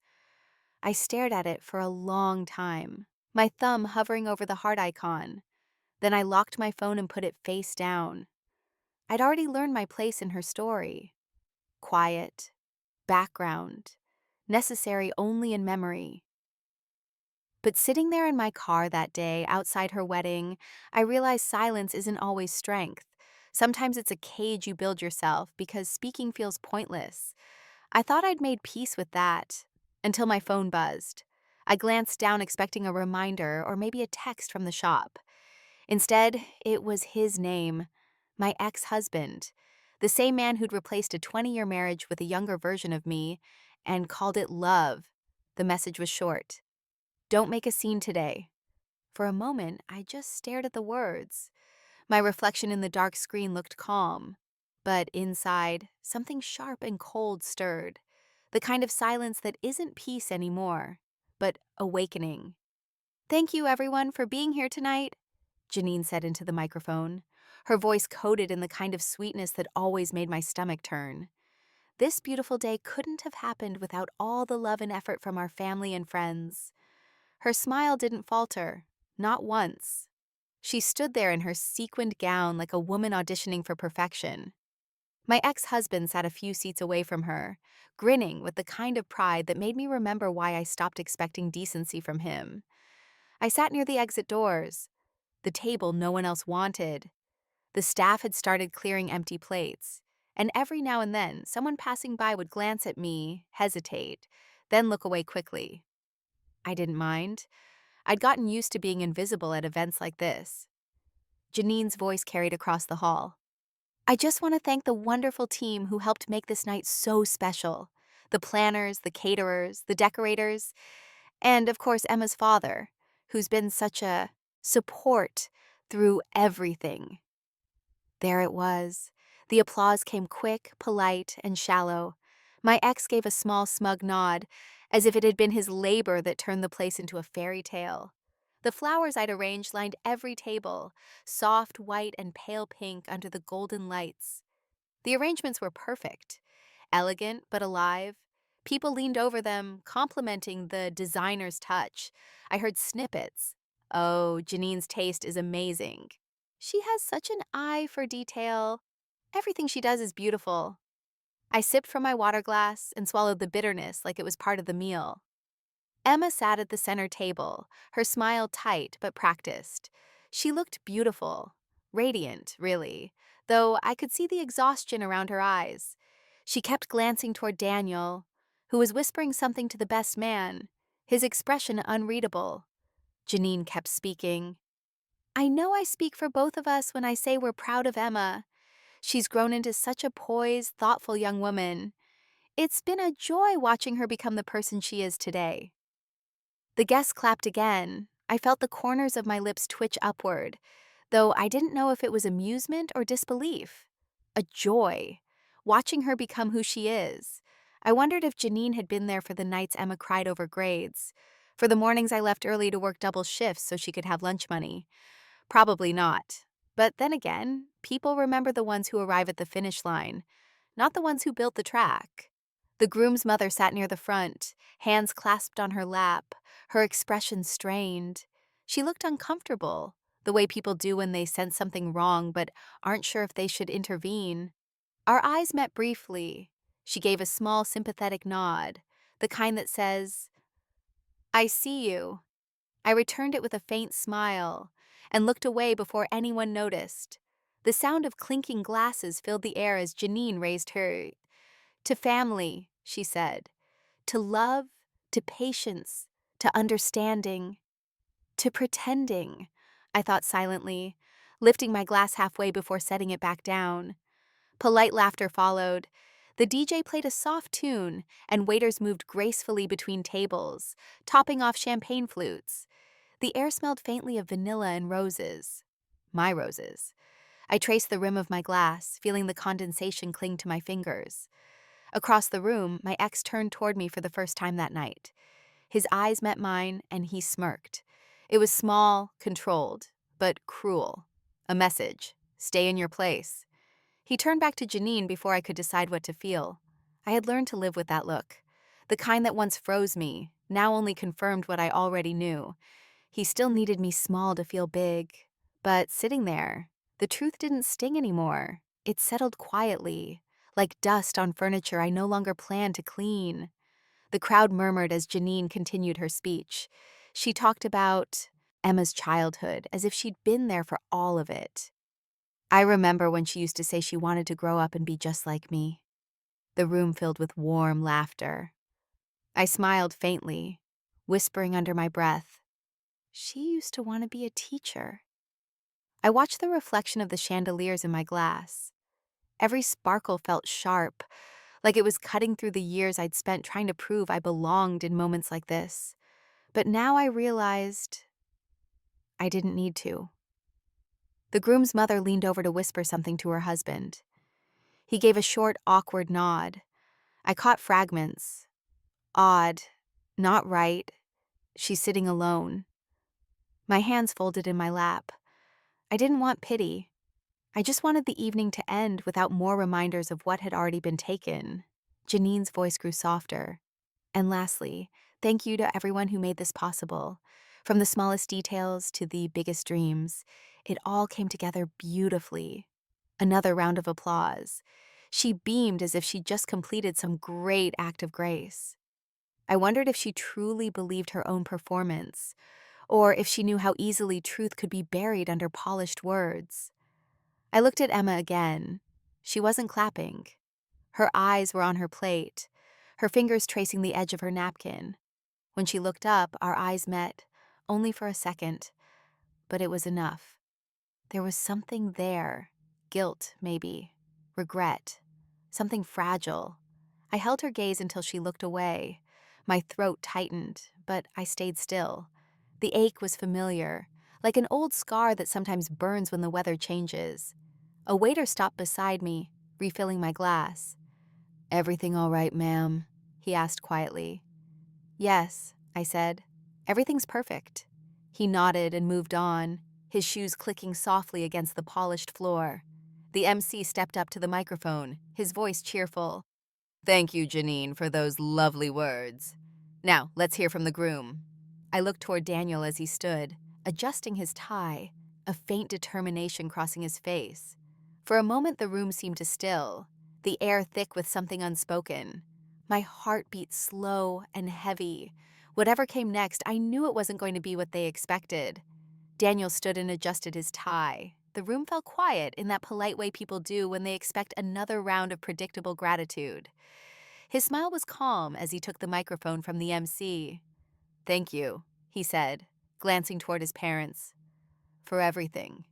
I stared at it for a long time, my thumb hovering over the heart icon. Then I locked my phone and put it face down. I'd already learned my place in her story. Quiet, background, necessary only in memory. But sitting there in my car that day outside her wedding, I realized silence isn't always strength. Sometimes it's a cage you build yourself because speaking feels pointless. I thought I'd made peace with that until my phone buzzed. I glanced down expecting a reminder or maybe a text from the shop. Instead, it was his name, my ex-husband, the same man who'd replaced a 20-year marriage with a younger version of me and called it love. The message was short. "Don't make a scene today." For a moment, I just stared at the words. My reflection in the dark screen looked calm. But inside, something sharp and cold stirred. The kind of silence that isn't peace anymore, but awakening. "Thank you, everyone, for being here tonight," Janine said into the microphone, her voice coated in the kind of sweetness that always made my stomach turn. This beautiful day couldn't have happened without all the love and effort from our family and friends. Her smile didn't falter, not once. She stood there in her sequined gown like a woman auditioning for perfection. My ex-husband sat a few seats away from her, grinning with the kind of pride that made me remember why I stopped expecting decency from him. I sat near the exit doors, the table no one else wanted. The staff had started clearing empty plates, and every now and then someone passing by would glance at me, hesitate, then look away quickly. I didn't mind. I'd gotten used to being invisible at events like this. Janine's voice carried across the hall. "I just want to thank the wonderful team who helped make this night so special. The planners, the caterers, the decorators, and of course Emma's father, who's been such a support through everything." There it was. The applause came quick, polite, and shallow. My ex gave a small, smug nod, as if it had been his labor that turned the place into a fairy tale. The flowers I'd arranged lined every table, soft white and pale pink under the golden lights. The arrangements were perfect, elegant but alive. People leaned over them, complimenting the designer's touch. I heard snippets. "Oh, Janine's taste is amazing. She has such an eye for detail. Everything she does is beautiful." I sipped from my water glass and swallowed the bitterness like it was part of the meal. Emma sat at the center table, her smile tight but practiced. She looked beautiful, radiant, really, though I could see the exhaustion around her eyes. She kept glancing toward Daniel, who was whispering something to the best man, his expression unreadable. Janine kept speaking. "I know I speak for both of us when I say we're proud of Emma. She's grown into such a poised, thoughtful young woman. It's been a joy watching her become the person she is today." The guests clapped again. I felt the corners of my lips twitch upward, though I didn't know if it was amusement or disbelief. A joy, watching her become who she is. I wondered if Janine had been there for the nights Emma cried over grades, for the mornings I left early to work double shifts so she could have lunch money. Probably not. But then again, people remember the ones who arrive at the finish line, not the ones who built the track. The groom's mother sat near the front, hands clasped on her lap, her expression strained. She looked uncomfortable, the way people do when they sense something wrong but aren't sure if they should intervene. Our eyes met briefly. She gave a small, sympathetic nod, the kind that says, "I see you." I returned it with a faint smile and looked away before anyone noticed. The sound of clinking glasses filled the air as Janine raised her. "To family," she said. "To love, to patience, to understanding, to pretending," I thought silently, lifting my glass halfway before setting it back down. Polite laughter followed. The DJ played a soft tune, and waiters moved gracefully between tables, topping off champagne flutes. The air smelled faintly of vanilla and roses. My roses. I traced the rim of my glass, feeling the condensation cling to my fingers. Across the room, my ex turned toward me for the first time that night. His eyes met mine, and he smirked. It was small, controlled, but cruel. A message: stay in your place. He turned back to Janine before I could decide what to feel. I had learned to live with that look. The kind that once froze me, now only confirmed what I already knew. He still needed me small to feel big. But sitting there, the truth didn't sting anymore. It settled quietly, like dust on furniture I no longer planned to clean. The crowd murmured as Janine continued her speech. She talked about Emma's childhood as if she'd been there for all of it. I remember when she used to say she wanted to grow up and be just like me. The room filled with warm laughter. I smiled faintly, whispering under my breath, "She used to want to be a teacher." I watched the reflection of the chandeliers in my glass. Every sparkle felt sharp, like it was cutting through the years I'd spent trying to prove I belonged in moments like this. But now I realized I didn't need to. The groom's mother leaned over to whisper something to her husband. He gave a short, awkward nod. I caught fragments. Odd. Not right. She's sitting alone. My hands folded in my lap. I didn't want pity. I just wanted the evening to end without more reminders of what had already been taken. Janine's voice grew softer. And lastly, thank you to everyone who made this possible. From the smallest details to the biggest dreams, it all came together beautifully. Another round of applause. She beamed as if she'd just completed some great act of grace. I wondered if she truly believed her own performance, or if she knew how easily truth could be buried under polished words. I looked at Emma again. She wasn't clapping. Her eyes were on her plate, her fingers tracing the edge of her napkin. When she looked up, our eyes met, only for a second, but it was enough. There was something there, guilt, maybe, regret, something fragile. I held her gaze until she looked away. My throat tightened, but I stayed still. The ache was familiar, like an old scar that sometimes burns when the weather changes. A waiter stopped beside me, refilling my glass. "Everything all right, ma'am?" he asked quietly. "Yes," I said. "Everything's perfect." He nodded and moved on, his shoes clicking softly against the polished floor. The MC stepped up to the microphone, his voice cheerful. "Thank you, Janine, for those lovely words. Now, let's hear from the groom." I looked toward Daniel as he stood, adjusting his tie, a faint determination crossing his face. For a moment, the room seemed to still, the air thick with something unspoken. My heart beat slow and heavy. Whatever came next, I knew it wasn't going to be what they expected. Daniel stood and adjusted his tie. The room felt quiet in that polite way people do when they expect another round of predictable gratitude. His smile was calm as he took the microphone from the MC. "Thank you," he said, glancing toward his parents, "for everything."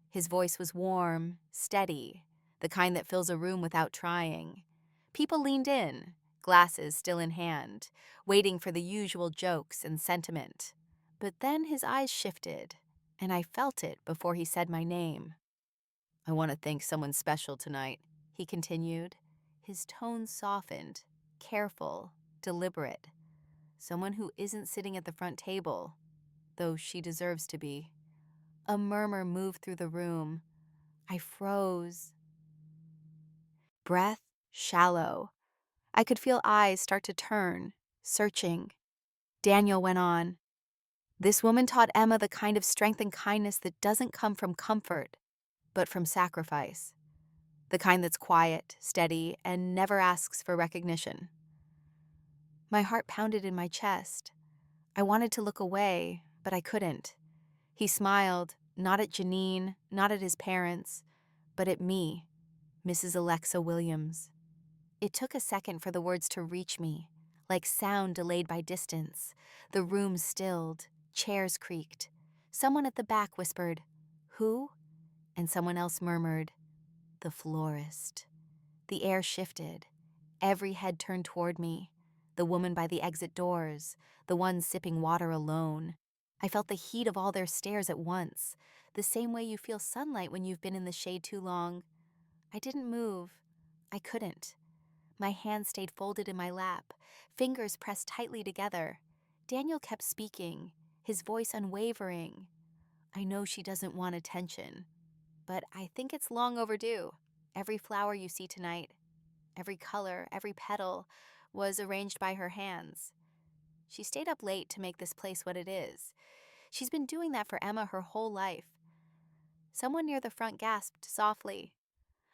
His voice was warm, steady, the kind that fills a room without trying. People leaned in, glasses still in hand, waiting for the usual jokes and sentiment. But then his eyes shifted, and I felt it before he said my name. "I want to thank someone special tonight," he continued. His tone softened, careful, deliberate. "Someone who isn't sitting at the front table, though she deserves to be." A murmur moved through the room. I froze. Breath shallow. I could feel eyes start to turn, searching. Daniel went on. This woman taught Emma the kind of strength and kindness that doesn't come from comfort, but from sacrifice. The kind that's quiet, steady, and never asks for recognition. My heart pounded in my chest. I wanted to look away, but I couldn't. He smiled, not at Janine, not at his parents, but at me, Mrs. Alexa Williams. It took a second for the words to reach me, like sound delayed by distance. The room stilled, chairs creaked. Someone at the back whispered, "Who?" And someone else murmured, "The florist." The air shifted. Every head turned toward me. The woman by the exit doors, the one sipping water alone. I felt the heat of all their stares at once, the same way you feel sunlight when you've been in the shade too long. I didn't move. I couldn't. My hands stayed folded in my lap, fingers pressed tightly together. Daniel kept speaking, his voice unwavering. "I know she doesn't want attention, but I think it's long overdue. Every flower you see tonight, every color, every petal, was arranged by her hands. She stayed up late to make this place what it is. She's been doing that for Emma her whole life." Someone near the front gasped softly.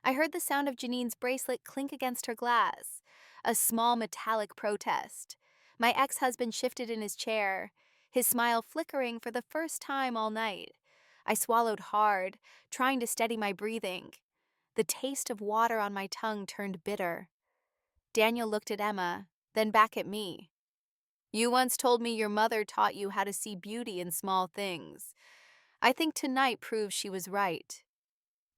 I heard the sound of Janine's bracelet clink against her glass, a small metallic protest. My ex-husband shifted in his chair, his smile flickering for the first time all night. I swallowed hard, trying to steady my breathing. The taste of water on my tongue turned bitter. Daniel looked at Emma, then back at me. "You once told me your mother taught you how to see beauty in small things. I think tonight proves she was right.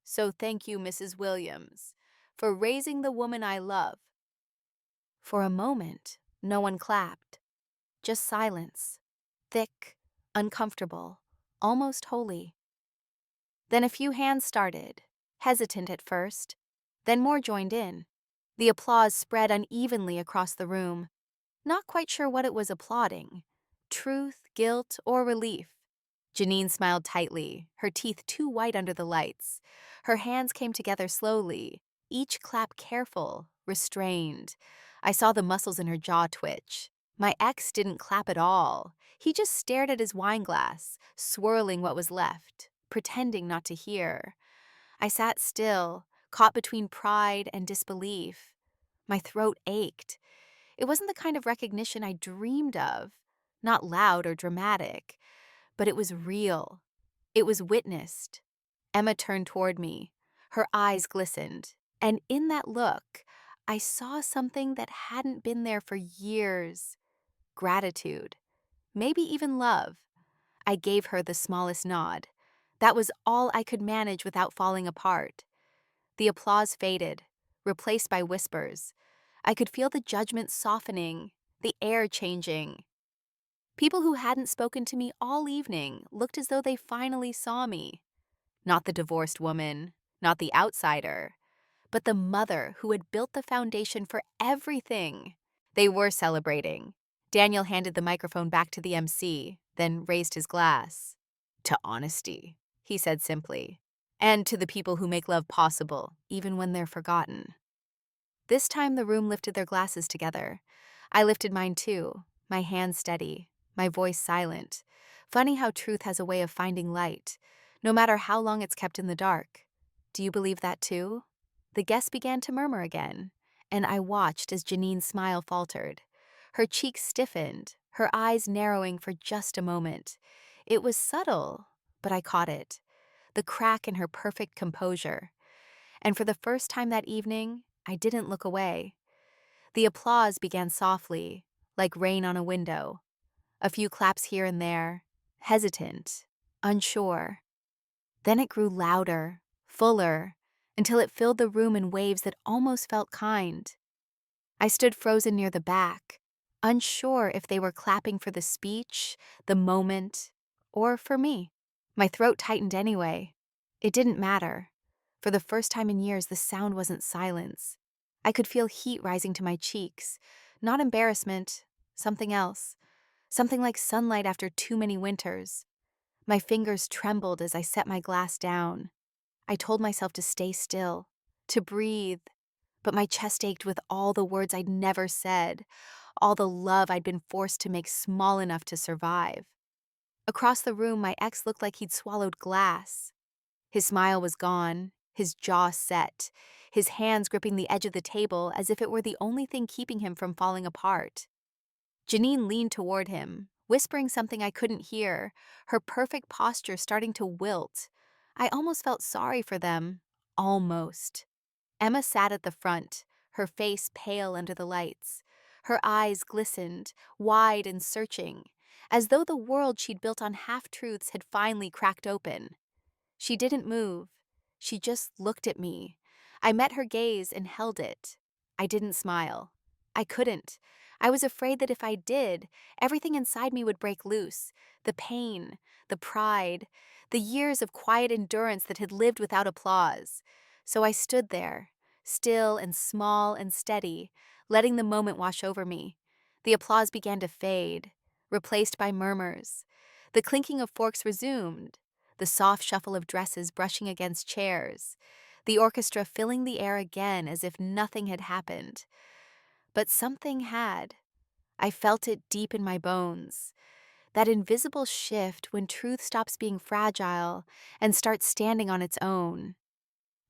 So thank you, Mrs. Williams, for raising the woman I love." For a moment, no one clapped. Just silence. Thick, uncomfortable, almost holy. Then a few hands started, hesitant at first. Then more joined in. The applause spread unevenly across the room. Not quite sure what it was applauding. Truth, guilt, or relief. Janine smiled tightly, her teeth too white under the lights. Her hands came together slowly, each clap careful, restrained. I saw the muscles in her jaw twitch. My ex didn't clap at all. He just stared at his wine glass, swirling what was left, pretending not to hear. I sat still, caught between pride and disbelief. My throat ached. It wasn't the kind of recognition I dreamed of, not loud or dramatic. But it was real. It was witnessed. Emma turned toward me. Her eyes glistened. And in that look, I saw something that hadn't been there for years. Gratitude. Maybe even love. I gave her the smallest nod. That was all I could manage without falling apart. The applause faded, replaced by whispers. I could feel the judgment softening, the air changing. People who hadn't spoken to me all evening looked as though they finally saw me. Not the divorced woman, not the outsider, but the mother who had built the foundation for everything. They were celebrating. Daniel handed the microphone back to the MC, then raised his glass. "To honesty," he said simply, "and to the people who make love possible, even when they're forgotten." This time the room lifted their glasses together. I lifted mine too, my hands steady, my voice silent. Funny how truth has a way of finding light, no matter how long it's kept in the dark. Do you believe that too? The guests began to murmur again, and I watched as Janine's smile faltered. Her cheeks stiffened, her eyes narrowing for just a moment. It was subtle, but I caught it. The crack in her perfect composure. And for the first time that evening, I didn't look away. The applause began softly, like rain on a window. A few claps here and there, hesitant, unsure. Then it grew louder, fuller, until it filled the room in waves that almost felt kind. I stood frozen near the back, unsure if they were clapping for the speech, the moment, or for me. My throat tightened anyway. It didn't matter. For the first time in years, the sound wasn't silence. I could feel heat rising to my cheeks. Not embarrassment, something else. Something like sunlight after too many winters. My fingers trembled as I set my glass down. I told myself to stay still, to breathe, but my chest ached with all the words I'd never said, all the love I'd been forced to make small enough to survive. Across the room, my ex looked like he'd swallowed glass. His smile was gone, his jaw set, his hands gripping the edge of the table as if it were the only thing keeping him from falling apart. Janine leaned toward him, whispering something I couldn't hear, her perfect posture starting to wilt. I almost felt sorry for them. Almost. Emma sat at the front, her face pale under the lights. Her eyes glistened, wide and searching, as though the world she'd built on half-truths had finally cracked open. She didn't move. She just looked at me. I met her gaze and held it. I didn't smile. I couldn't. I was afraid that if I did, everything inside me would break loose. The pain, the pride, the years of quiet endurance that had lived without applause. So I stood there, still and small and steady, letting the moment wash over me. The applause began to fade, replaced by murmurs. The clinking of forks resumed, the soft shuffle of dresses brushing against chairs, the orchestra filling the air again as if nothing had happened. But something had. I felt it deep in my bones. That invisible shift when truth stops being fragile and starts standing on its own.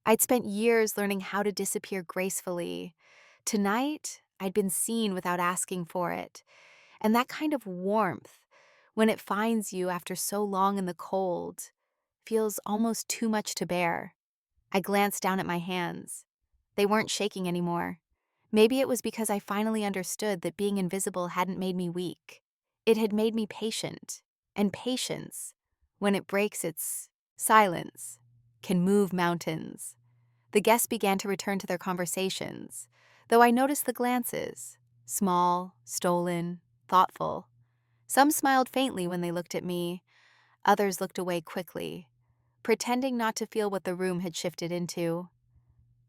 I'd spent years learning how to disappear gracefully. Tonight, I'd been seen without asking for it. And that kind of warmth, when it finds you after so long in the cold, feels almost too much to bear. I glanced down at my hands. They weren't shaking anymore. Maybe it was because I finally understood that being invisible hadn't made me weak. It had made me patient. And patience, when it breaks its silence, can move mountains. The guests began to return to their conversations, though I noticed the glances, small, stolen, thoughtful. Some smiled faintly when they looked at me, others looked away quickly, pretending not to feel what the room had shifted into.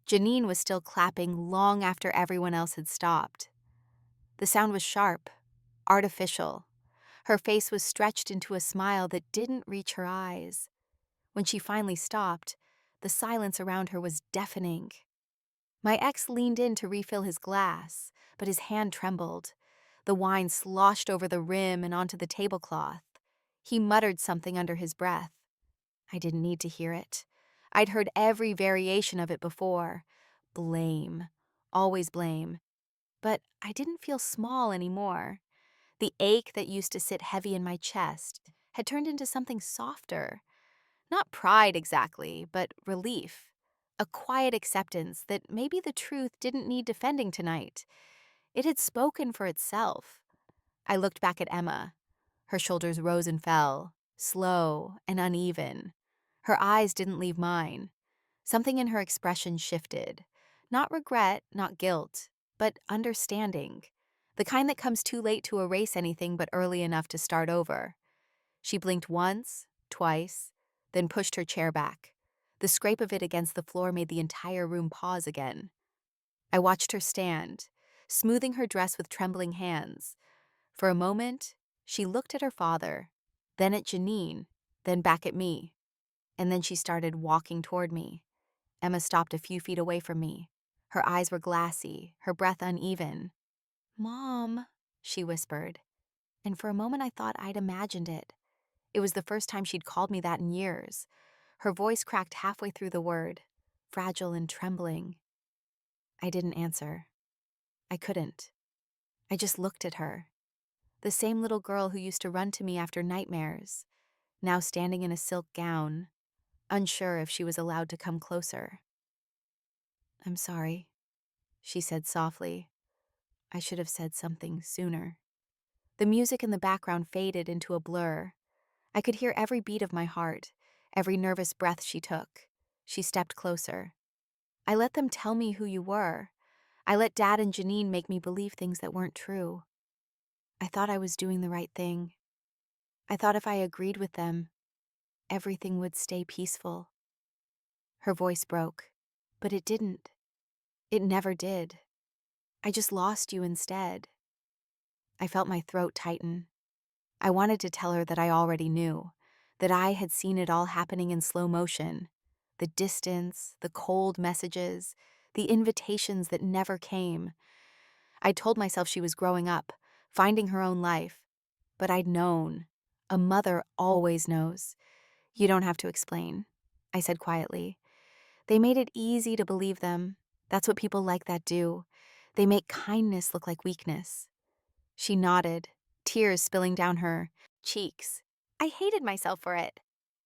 Janine was still clapping long after everyone else had stopped. The sound was sharp, artificial. Her face was stretched into a smile that didn't reach her eyes. When she finally stopped, the silence around her was deafening. My ex leaned in to refill his glass, but his hand trembled. The wine sloshed over the rim and onto the tablecloth. He muttered something under his breath. I didn't need to hear it. I'd heard every variation of it before. Blame. Always blame. But I didn't feel small anymore. The ache that used to sit heavy in my chest had turned into something softer. Not pride exactly, but relief. A quiet acceptance that maybe the truth didn't need defending tonight. It had spoken for itself. I looked back at Emma. Her shoulders rose and fell, slow and uneven. Her eyes didn't leave mine. Something in her expression shifted. Not regret, not guilt, but understanding. The kind that comes too late to erase anything but early enough to start over. She blinked once, twice, then pushed her chair back. The scrape of it against the floor made the entire room pause again. I watched her stand, smoothing her dress with trembling hands. For a moment, she looked at her father, then at Janine, then back at me. And then she started walking toward me. Emma stopped a few feet away from me. Her eyes were glassy, her breath uneven. "Mom," she whispered. And for a moment I thought I'd imagined it. It was the first time she'd called me that in years. Her voice cracked halfway through the word, fragile and trembling. I didn't answer. I couldn't. I just looked at her. The same little girl who used to run to me after nightmares, now standing in a silk gown, unsure if she was allowed to come closer. "I'm sorry," she said softly. "I should have said something sooner." The music in the background faded into a blur. I could hear every beat of my heart, every nervous breath she took. She stepped closer. "I let them tell me who you were. I let Dad and Janine make me believe things that weren't true. I thought I was doing the right thing. I thought if I agreed with them, everything would stay peaceful." Her voice broke, but it didn't. It never did. I just lost you instead. I felt my throat tighten. I wanted to tell her that I already knew, that I had seen it all happening in slow motion. The distance, the cold messages, the invitations that never came. I told myself she was growing up, finding her own life. But I'd known. A mother always knows. You don't have to explain, I said quietly. They made it easy to believe them. That's what people like that do. They make kindness look like weakness. She nodded, tears spilling down her cheeks. I hated myself for it.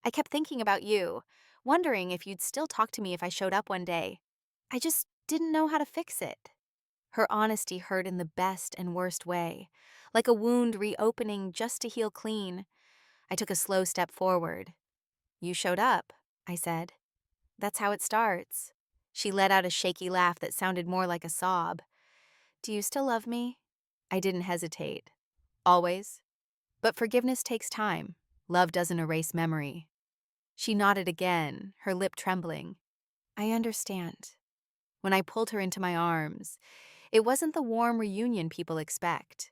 I kept thinking about you, wondering if you'd still talk to me if I showed up one day. I just didn't know how to fix it. Her honesty hurt in the best and worst way, like a wound reopening just to heal clean. I took a slow step forward. You showed up, I said. That's how it starts. She let out a shaky laugh that sounded more like a sob. Do you still love me? I didn't hesitate. Always. But forgiveness takes time. Love doesn't erase memory. She nodded again, her lip trembling. I understand. When I pulled her into my arms, it wasn't the warm reunion people expect.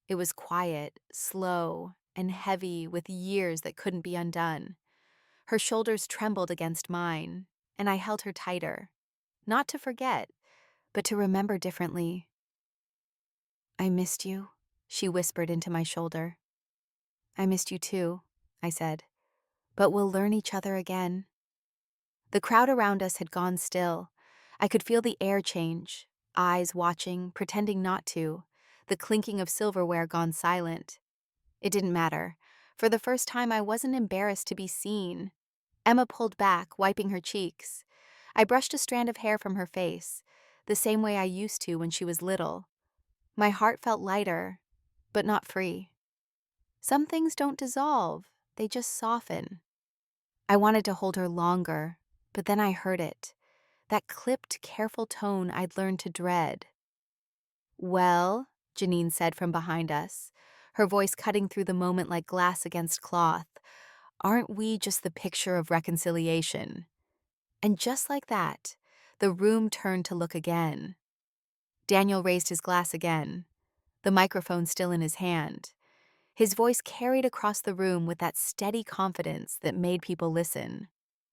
It was quiet, slow, and heavy with years that couldn't be undone. Her shoulders trembled against mine, and I held her tighter. Not to forget, but to remember differently. I missed you, she whispered into my shoulder. I missed you too, I said. But we'll learn each other again. The crowd around us had gone still. I could feel the air change, eyes watching, pretending not to, the clinking of silverware gone silent. It didn't matter. For the first time, I wasn't embarrassed to be seen. Emma pulled back, wiping her cheeks. I brushed a strand of hair from her face, the same way I used to when she was little. My heart felt lighter, but not free. Some things don't dissolve, they just soften. I wanted to hold her longer, but then I heard it. That clipped, careful tone I'd learned to dread. Well, Janine said from behind us, her voice cutting through the moment like glass against cloth, aren't we just the picture of reconciliation? And just like that, the room turned to look again. Daniel raised his glass again, the microphone still in his hand. His voice carried across the room with that steady confidence that made people listen.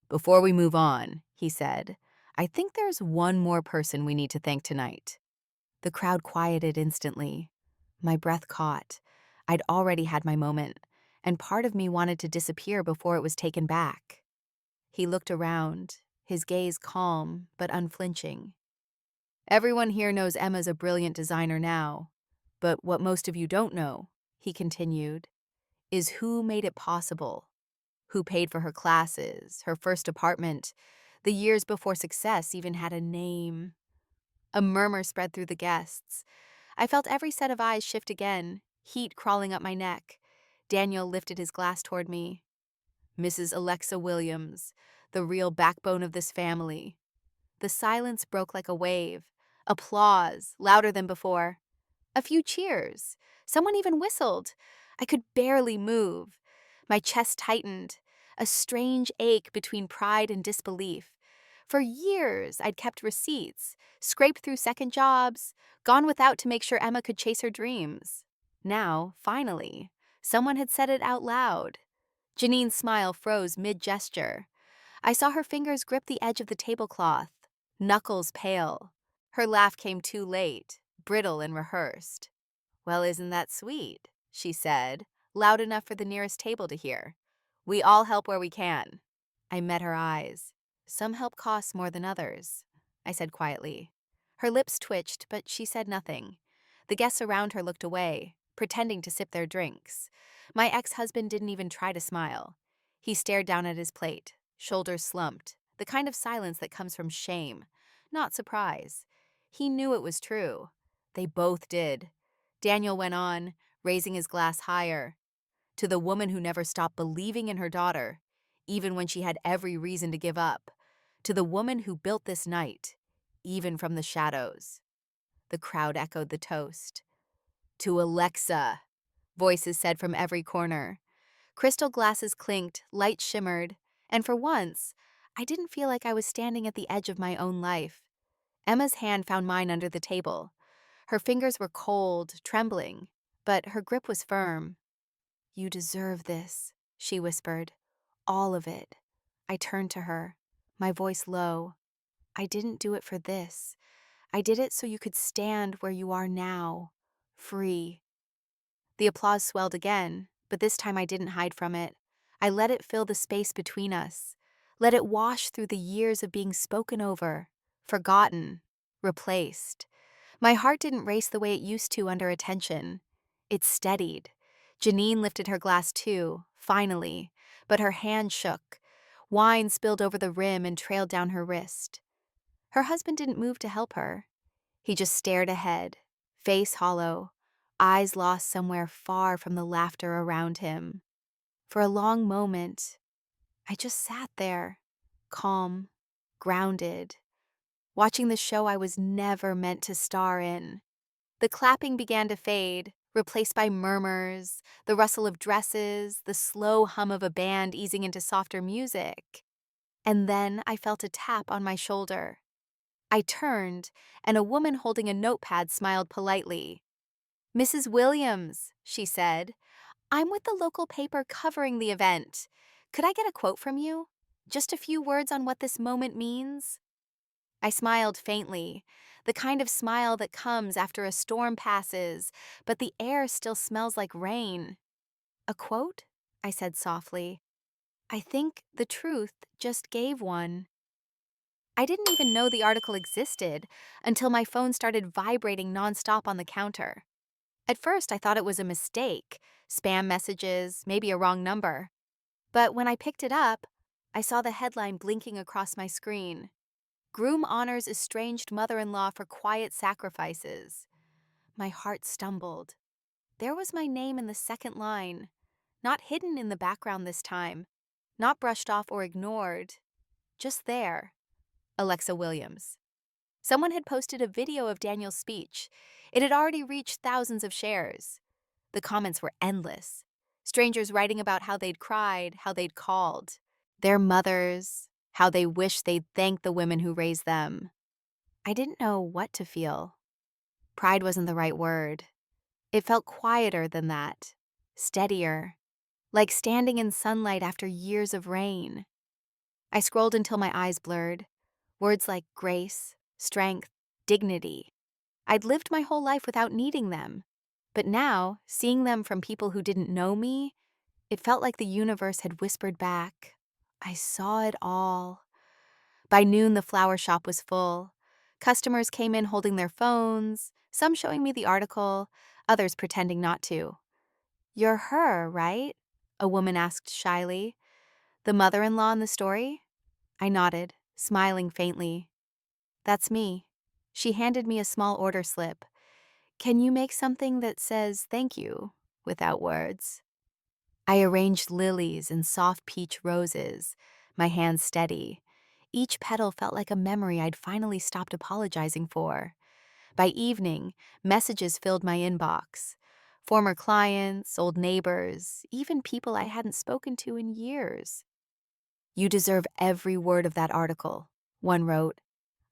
Before we move on, he said, I think there's one more person we need to thank tonight. The crowd quieted instantly. My breath caught. I'd already had my moment, and part of me wanted to disappear before it was taken back. He looked around, his gaze calm but unflinching. Everyone here knows Emma's a brilliant designer now, but what most of you don't know, he continued, is who made it possible. Who paid for her classes, her first apartment, the years before success even had a name. A murmur spread through the guests. I felt every set of eyes shift again, heat crawling up my neck. Daniel lifted his glass toward me. Mrs. Alexa Williams, the real backbone of this family. The silence broke like a wave. Applause, louder than before. A few cheers. Someone even whistled. I could barely move. My chest tightened, a strange ache between pride and disbelief. For years, I'd kept receipts, scraped through second jobs, gone without to make sure Emma could chase her dreams. Now, finally, someone had said it out loud. Janine's smile froze mid-gesture. I saw her fingers grip the edge of the tablecloth, knuckles pale. Her laugh came too late, brittle and rehearsed. Well, isn't that sweet, she said, loud enough for the nearest table to hear. We all help where we can. I met her eyes. Some help costs more than others, I said quietly. Her lips twitched, but she said nothing. The guests around her looked away, pretending to sip their drinks. My ex-husband didn't even try to smile. He stared down at his plate, shoulders slumped, the kind of silence that comes from shame, not surprise. He knew it was true. They both did. Daniel went on, raising his glass higher. To the woman who never stopped believing in her daughter, even when she had every reason to give up. To the woman who built this night, even from the shadows. The crowd echoed the toast. To Alexa, voices said from every corner. Crystal glasses clinked, lights shimmered, and for once, I didn't feel like I was standing at the edge of my own life. Emma's hand found mine under the table. Her fingers were cold, trembling, but her grip was firm. You deserve this, she whispered. All of it. I turned to her, my voice low. I didn't do it for this. I did it so you could stand where you are now, free. The applause swelled again, but this time I didn't hide from it. I let it fill the space between us, let it wash through the years of being spoken over, forgotten, replaced. My heart didn't race the way it used to under attention. It steadied. Janine lifted her glass too, finally, but her hand shook. Wine spilled over the rim and trailed down her wrist. Her husband didn't move to help her. He just stared ahead, face hollow, eyes lost somewhere far from the laughter around him. For a long moment, I just sat there, calm, grounded, watching the show I was never meant to star in. The clapping began to fade, replaced by murmurs, the rustle of dresses, the slow hum of a band easing into softer music. And then I felt a tap on my shoulder. I turned, and a woman holding a notepad smiled politely. "Mrs. Williams," she said, "I'm with the local paper covering the event. Could I get a quote from you? Just a few words on what this moment means?" I smiled faintly, the kind of smile that comes after a storm passes, but the air still smells like rain. "A quote?" I said softly. "I think the truth just gave one." I didn't even know the article existed until my phone started vibrating nonstop on the counter. At first, I thought it was a mistake, spam messages, maybe a wrong number. But when I picked it up, I saw the headline blinking across my screen. "Groom honors estranged mother-in-law for quiet sacrifices." My heart stumbled. There was my name in the second line, not hidden in the background this time, not brushed off or ignored, just there. Alexa Williams. Someone had posted a video of Daniel's speech. It had already reached thousands of shares. The comments were endless. Strangers writing about how they'd cried, how they'd called, their mothers, how they wished they'd thanked the women who raised them. I didn't know what to feel. Pride wasn't the right word. It felt quieter than that, steadier, like standing in sunlight after years of rain. I scrolled until my eyes blurred. Words like grace, strength, dignity. I'd lived my whole life without needing them. But now, seeing them from people who didn't know me, it felt like the universe had whispered back, "I saw it all." By noon, the flower shop was full. Customers came in holding their phones, some showing me the article, others pretending not to. "You're her, right?" a woman asked shyly. "The mother-in-law in the story?" I nodded, smiling faintly. "That's me." She handed me a small order slip. "Can you make something that says thank you without words?" I arranged lilies and soft peach roses, my hands steady. Each petal felt like a memory I'd finally stopped apologizing for. By evening, messages filled my inbox. Former clients, old neighbors, even people I hadn't spoken to in years. "You deserve every word of that article," one wrote.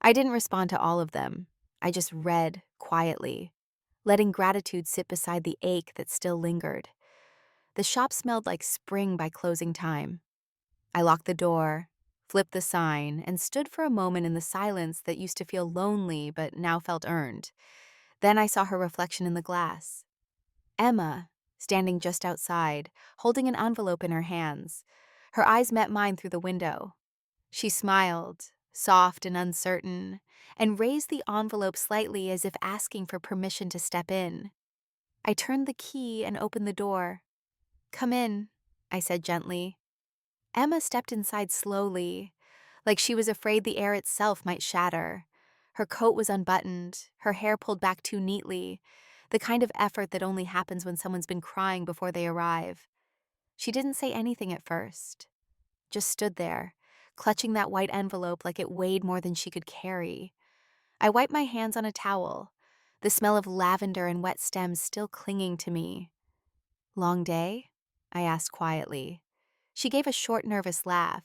I didn't respond to all of them. I just read quietly, letting gratitude sit beside the ache that still lingered. The shop smelled like spring by closing time. I locked the door, flipped the sign, and stood for a moment in the silence that used to feel lonely but now felt earned. Then I saw her reflection in the glass. Emma, standing just outside, holding an envelope in her hands. Her eyes met mine through the window. She smiled, soft and uncertain, and raised the envelope slightly as if asking for permission to step in. I turned the key and opened the door. "Come in," I said gently. Emma stepped inside slowly, like she was afraid the air itself might shatter. Her coat was unbuttoned, her hair pulled back too neatly, the kind of effort that only happens when someone's been crying before they arrive. She didn't say anything at first, just stood there, clutching that white envelope like it weighed more than she could carry. I wiped my hands on a towel, the smell of lavender and wet stems still clinging to me. "Long day?" I asked quietly. She gave a short, nervous laugh.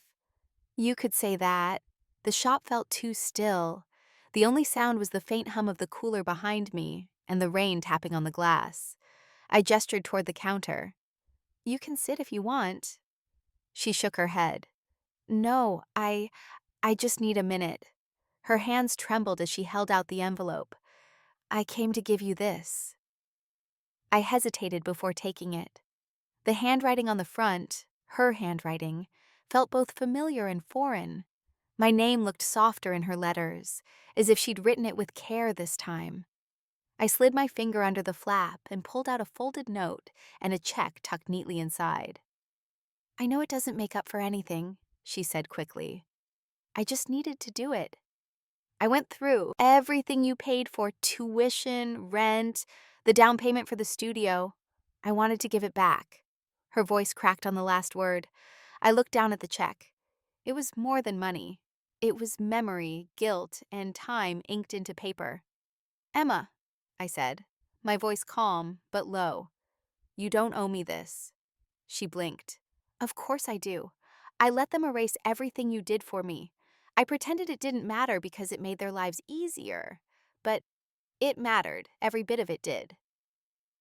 "You could say that." The shop felt too still. The only sound was the faint hum of the cooler behind me and the rain tapping on the glass. I gestured toward the counter. "You can sit if you want." She shook her head. "No, I just need a minute." Her hands trembled as she held out the envelope. "I came to give you this." I hesitated before taking it. The handwriting on the front, her handwriting, felt both familiar and foreign. My name looked softer in her letters, as if she'd written it with care this time. I slid my finger under the flap and pulled out a folded note and a check tucked neatly inside. "I know it doesn't make up for anything," she said quickly. "I just needed to do it. I went through everything you paid for: tuition, rent, the down payment for the studio. I wanted to give it back." Her voice cracked on the last word. I looked down at the check. It was more than money. It was memory, guilt, and time inked into paper. "Emma," I said, my voice calm but low, "you don't owe me this." She blinked. "Of course I do. I let them erase everything you did for me. I pretended it didn't matter because it made their lives easier. But it mattered. Every bit of it did."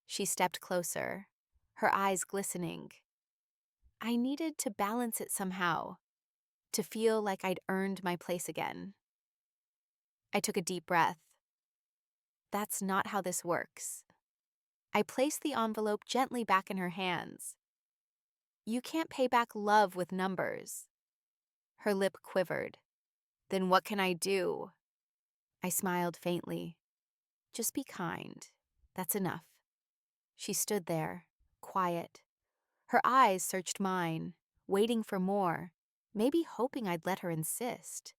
She stepped closer, her eyes glistening. I needed to balance it somehow, to feel like I'd earned my place again. I took a deep breath. "That's not how this works." I placed the envelope gently back in her hands. "You can't pay back love with numbers." Her lip quivered. "Then what can I do?" I smiled faintly. "Just be kind. That's enough." She stood there, quiet. Her eyes searched mine, waiting for more, maybe hoping I'd let her insist.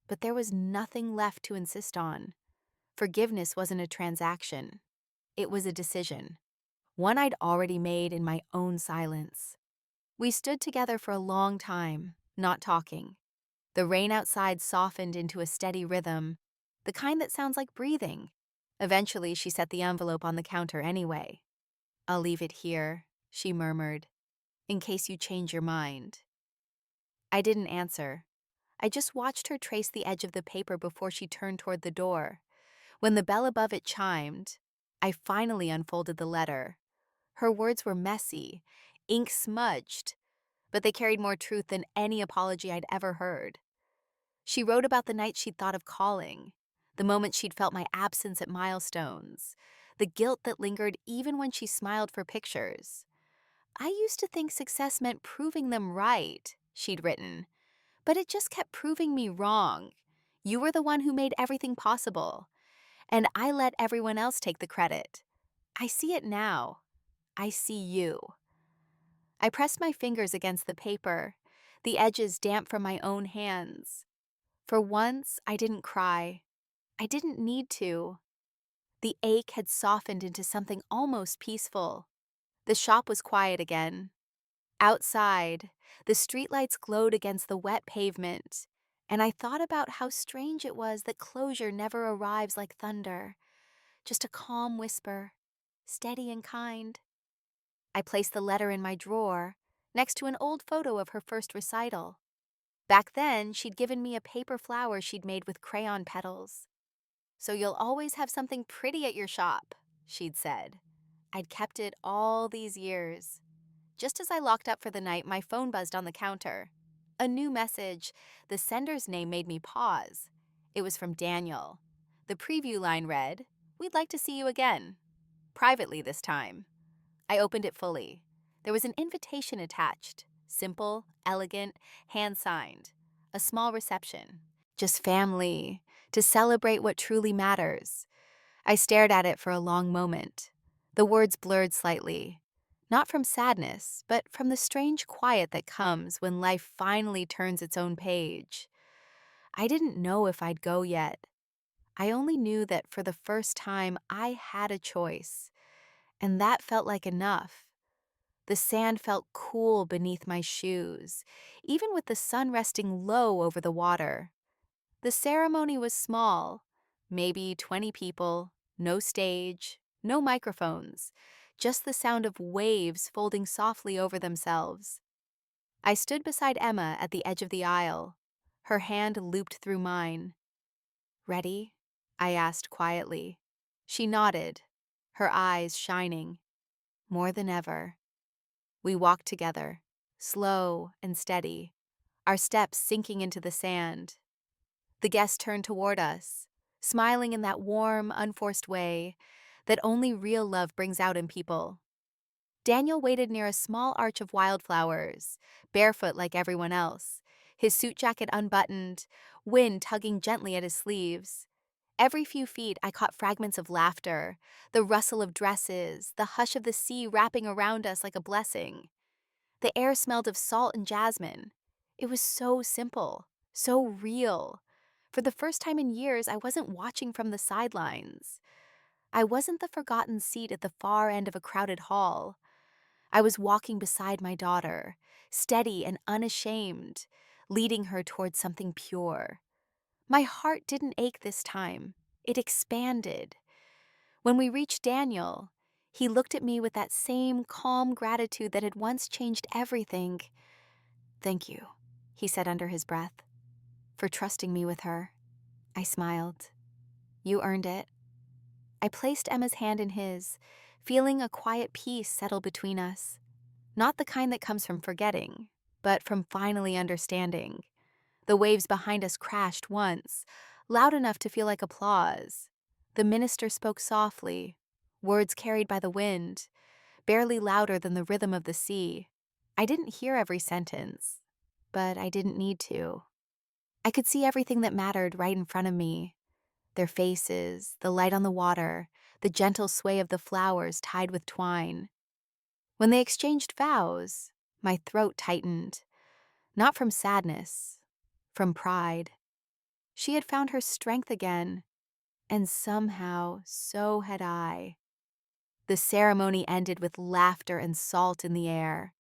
But there was nothing left to insist on. Forgiveness wasn't a transaction. It was a decision, one I'd already made in my own silence. We stood together for a long time, not talking. The rain outside softened into a steady rhythm, the kind that sounds like breathing. Eventually, she set the envelope on the counter anyway. "I'll leave it here," she murmured, "in case you change your mind." I didn't answer. I just watched her trace the edge of the paper before she turned toward the door. When the bell above it chimed, I finally unfolded the letter. Her words were messy, ink smudged, but they carried more truth than any apology I'd ever heard. She wrote about the night she'd thought of calling, the moment she'd felt my absence at milestones, the guilt that lingered even when she smiled for pictures. "I used to think success meant proving them right," she'd written, "but it just kept proving me wrong. You were the one who made everything possible, and I let everyone else take the credit. I see it now. I see you." I pressed my fingers against the paper, the edges damp from my own hands. For once, I didn't cry. I didn't need to. The ache had softened into something almost peaceful. The shop was quiet again. Outside, the streetlights glowed against the wet pavement, and I thought about how strange it was that closure never arrives like thunder, just a calm whisper, steady and kind. I placed the letter in my drawer, next to an old photo of her first recital. Back then, she'd given me a paper flower she'd made with crayon petals. "So you'll always have something pretty at your shop," she'd said. I'd kept it all these years. Just as I locked up for the night, my phone buzzed on the counter. A new message. The sender's name made me pause. It was from Daniel. The preview line read, "We'd like to see you again. Privately this time." I opened it fully. There was an invitation attached. Simple, elegant, hand-signed. A small reception. Just family, to celebrate what truly matters. I stared at it for a long moment. The words blurred slightly. Not from sadness, but from the strange quiet that comes when life finally turns its own page. I didn't know if I'd go yet. I only knew that for the first time I had a choice, and that felt like enough. The sand felt cool beneath my shoes, even with the sun resting low over the water. The ceremony was small, maybe 20 people, no stage, no microphones, just the sound of waves folding softly over themselves. I stood beside Emma at the edge of the aisle, her hand looped through mine. "Ready?" I asked quietly. She nodded, her eyes shining. More than ever. We walked together, slow and steady, our steps sinking into the sand. The guest turned toward us, smiling in that warm, unforced way that only real love brings out in people. Daniel waited near a small arch of wildflowers, barefoot like everyone else, his suit jacket unbuttoned, wind tugging gently at his sleeves. Every few feet, I caught fragments of laughter, the rustle of dresses, the hush of the sea wrapping around us like a blessing. The air smelled of salt and jasmine. It was so simple, so real. For the first time in years, I wasn't watching from the sidelines. I wasn't the forgotten seat at the far end of a crowded hall. I was walking beside my daughter, steady and unashamed, leading her towards something pure. My heart didn't ache this time. It expanded. When we reached Daniel, he looked at me with that same calm gratitude that had once changed everything. "Thank you," he said under his breath, "for trusting me with her." I smiled. "You earned it." I placed Emma's hand in his, feeling a quiet peace settle between us. Not the kind that comes from forgetting, but from finally understanding. The waves behind us crashed once, loud enough to feel like applause. The minister spoke softly, words carried by the wind, barely louder than the rhythm of the sea. I didn't hear every sentence, but I didn't need to. I could see everything that mattered right in front of me. Their faces, the light on the water, the gentle sway of the flowers tied with twine. When they exchanged vows, my throat tightened, not from sadness, from pride. She had found her strength again, and somehow so had I. The ceremony ended with laughter and salt in the air.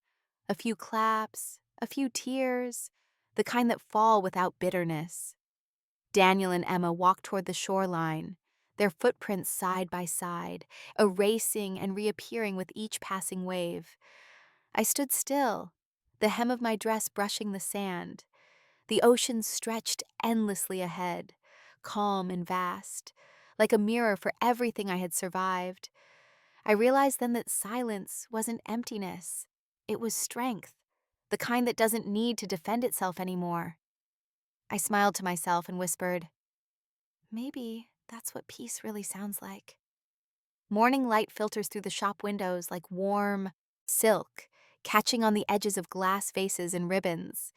A few claps, a few tears, the kind that fall without bitterness. Daniel and Emma walked toward the shoreline, their footprints side by side, erasing and reappearing with each passing wave. I stood still, the hem of my dress brushing the sand. The ocean stretched endlessly ahead, calm and vast, like a mirror for everything I had survived. I realized then that silence wasn't emptiness. It was strength, the kind that doesn't need to defend itself anymore. I smiled to myself and whispered, "Maybe that's what peace really sounds like." Morning light filters through the shop windows like warm silk, catching on the edges of glass vases and ribbons.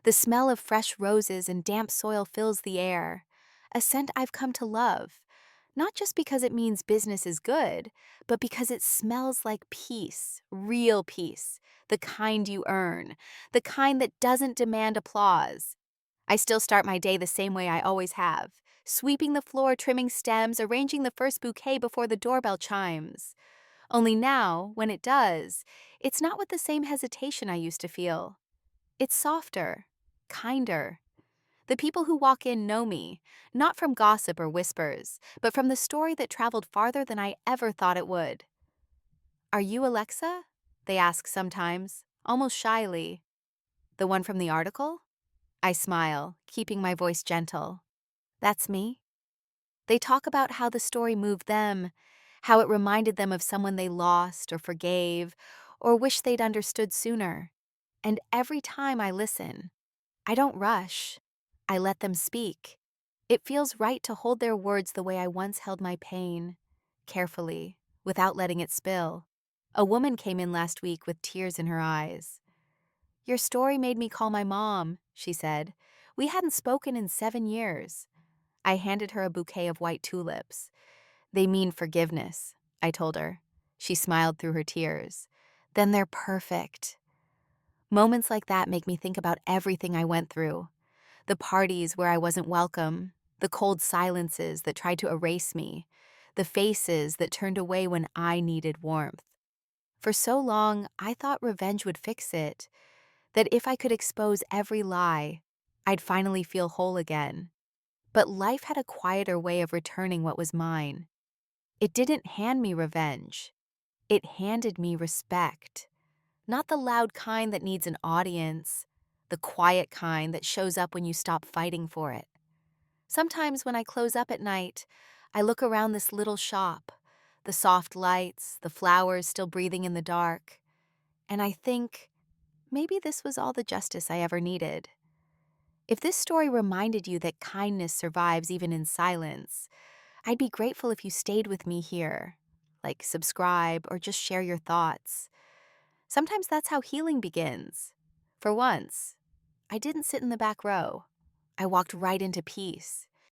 The smell of fresh roses and damp soil fills the air, a scent I've come to love, not just because it means business is good, but because it smells like peace, real peace, the kind you earn, the kind that doesn't demand applause. I still start my day the same way I always have, sweeping the floor, trimming stems, arranging the first bouquet before the doorbell chimes. Only now, when it does, it's not with the same hesitation I used to feel. It's softer, kinder. The people who walk in know me, not from gossip or whispers, but from the story that traveled farther than I ever thought it would. "Are you Alexa?" they ask sometimes, almost shyly. "The one from the article?" I smile, keeping my voice gentle. "That's me." They talk about how the story moved them, how it reminded them of someone they lost or forgave, or wished they'd understood sooner. And every time I listen, I don't rush. I let them speak. It feels right to hold their words the way I once held my pain, carefully, without letting it spill. A woman came in last week with tears in her eyes. "Your story made me call my mom," she said. "We hadn't spoken in 7 years." I handed her a bouquet of white tulips. "They mean forgiveness," I told her. She smiled through her tears. "Then they're perfect." Moments like that make me think about everything I went through. The parties where I wasn't welcome, the cold silences that tried to erase me, the faces that turned away when I needed warmth. For so long, I thought revenge would fix it, that if I could expose every lie, I'd finally feel whole again. But life had a quieter way of returning what was mine. It didn't hand me revenge. It handed me respect. Not the loud kind that needs an audience, the quiet kind that shows up when you stop fighting for it. Sometimes when I close up at night, I look around this little shop, the soft lights, the flowers still breathing in the dark, and I think, maybe this was all the justice I ever needed. If this story reminded you that kindness survives even in silence, I'd be grateful if you stayed with me here, like subscribe or just share your thoughts. Sometimes that's how healing begins. For once, I didn't sit in the back row. I walked right into peace.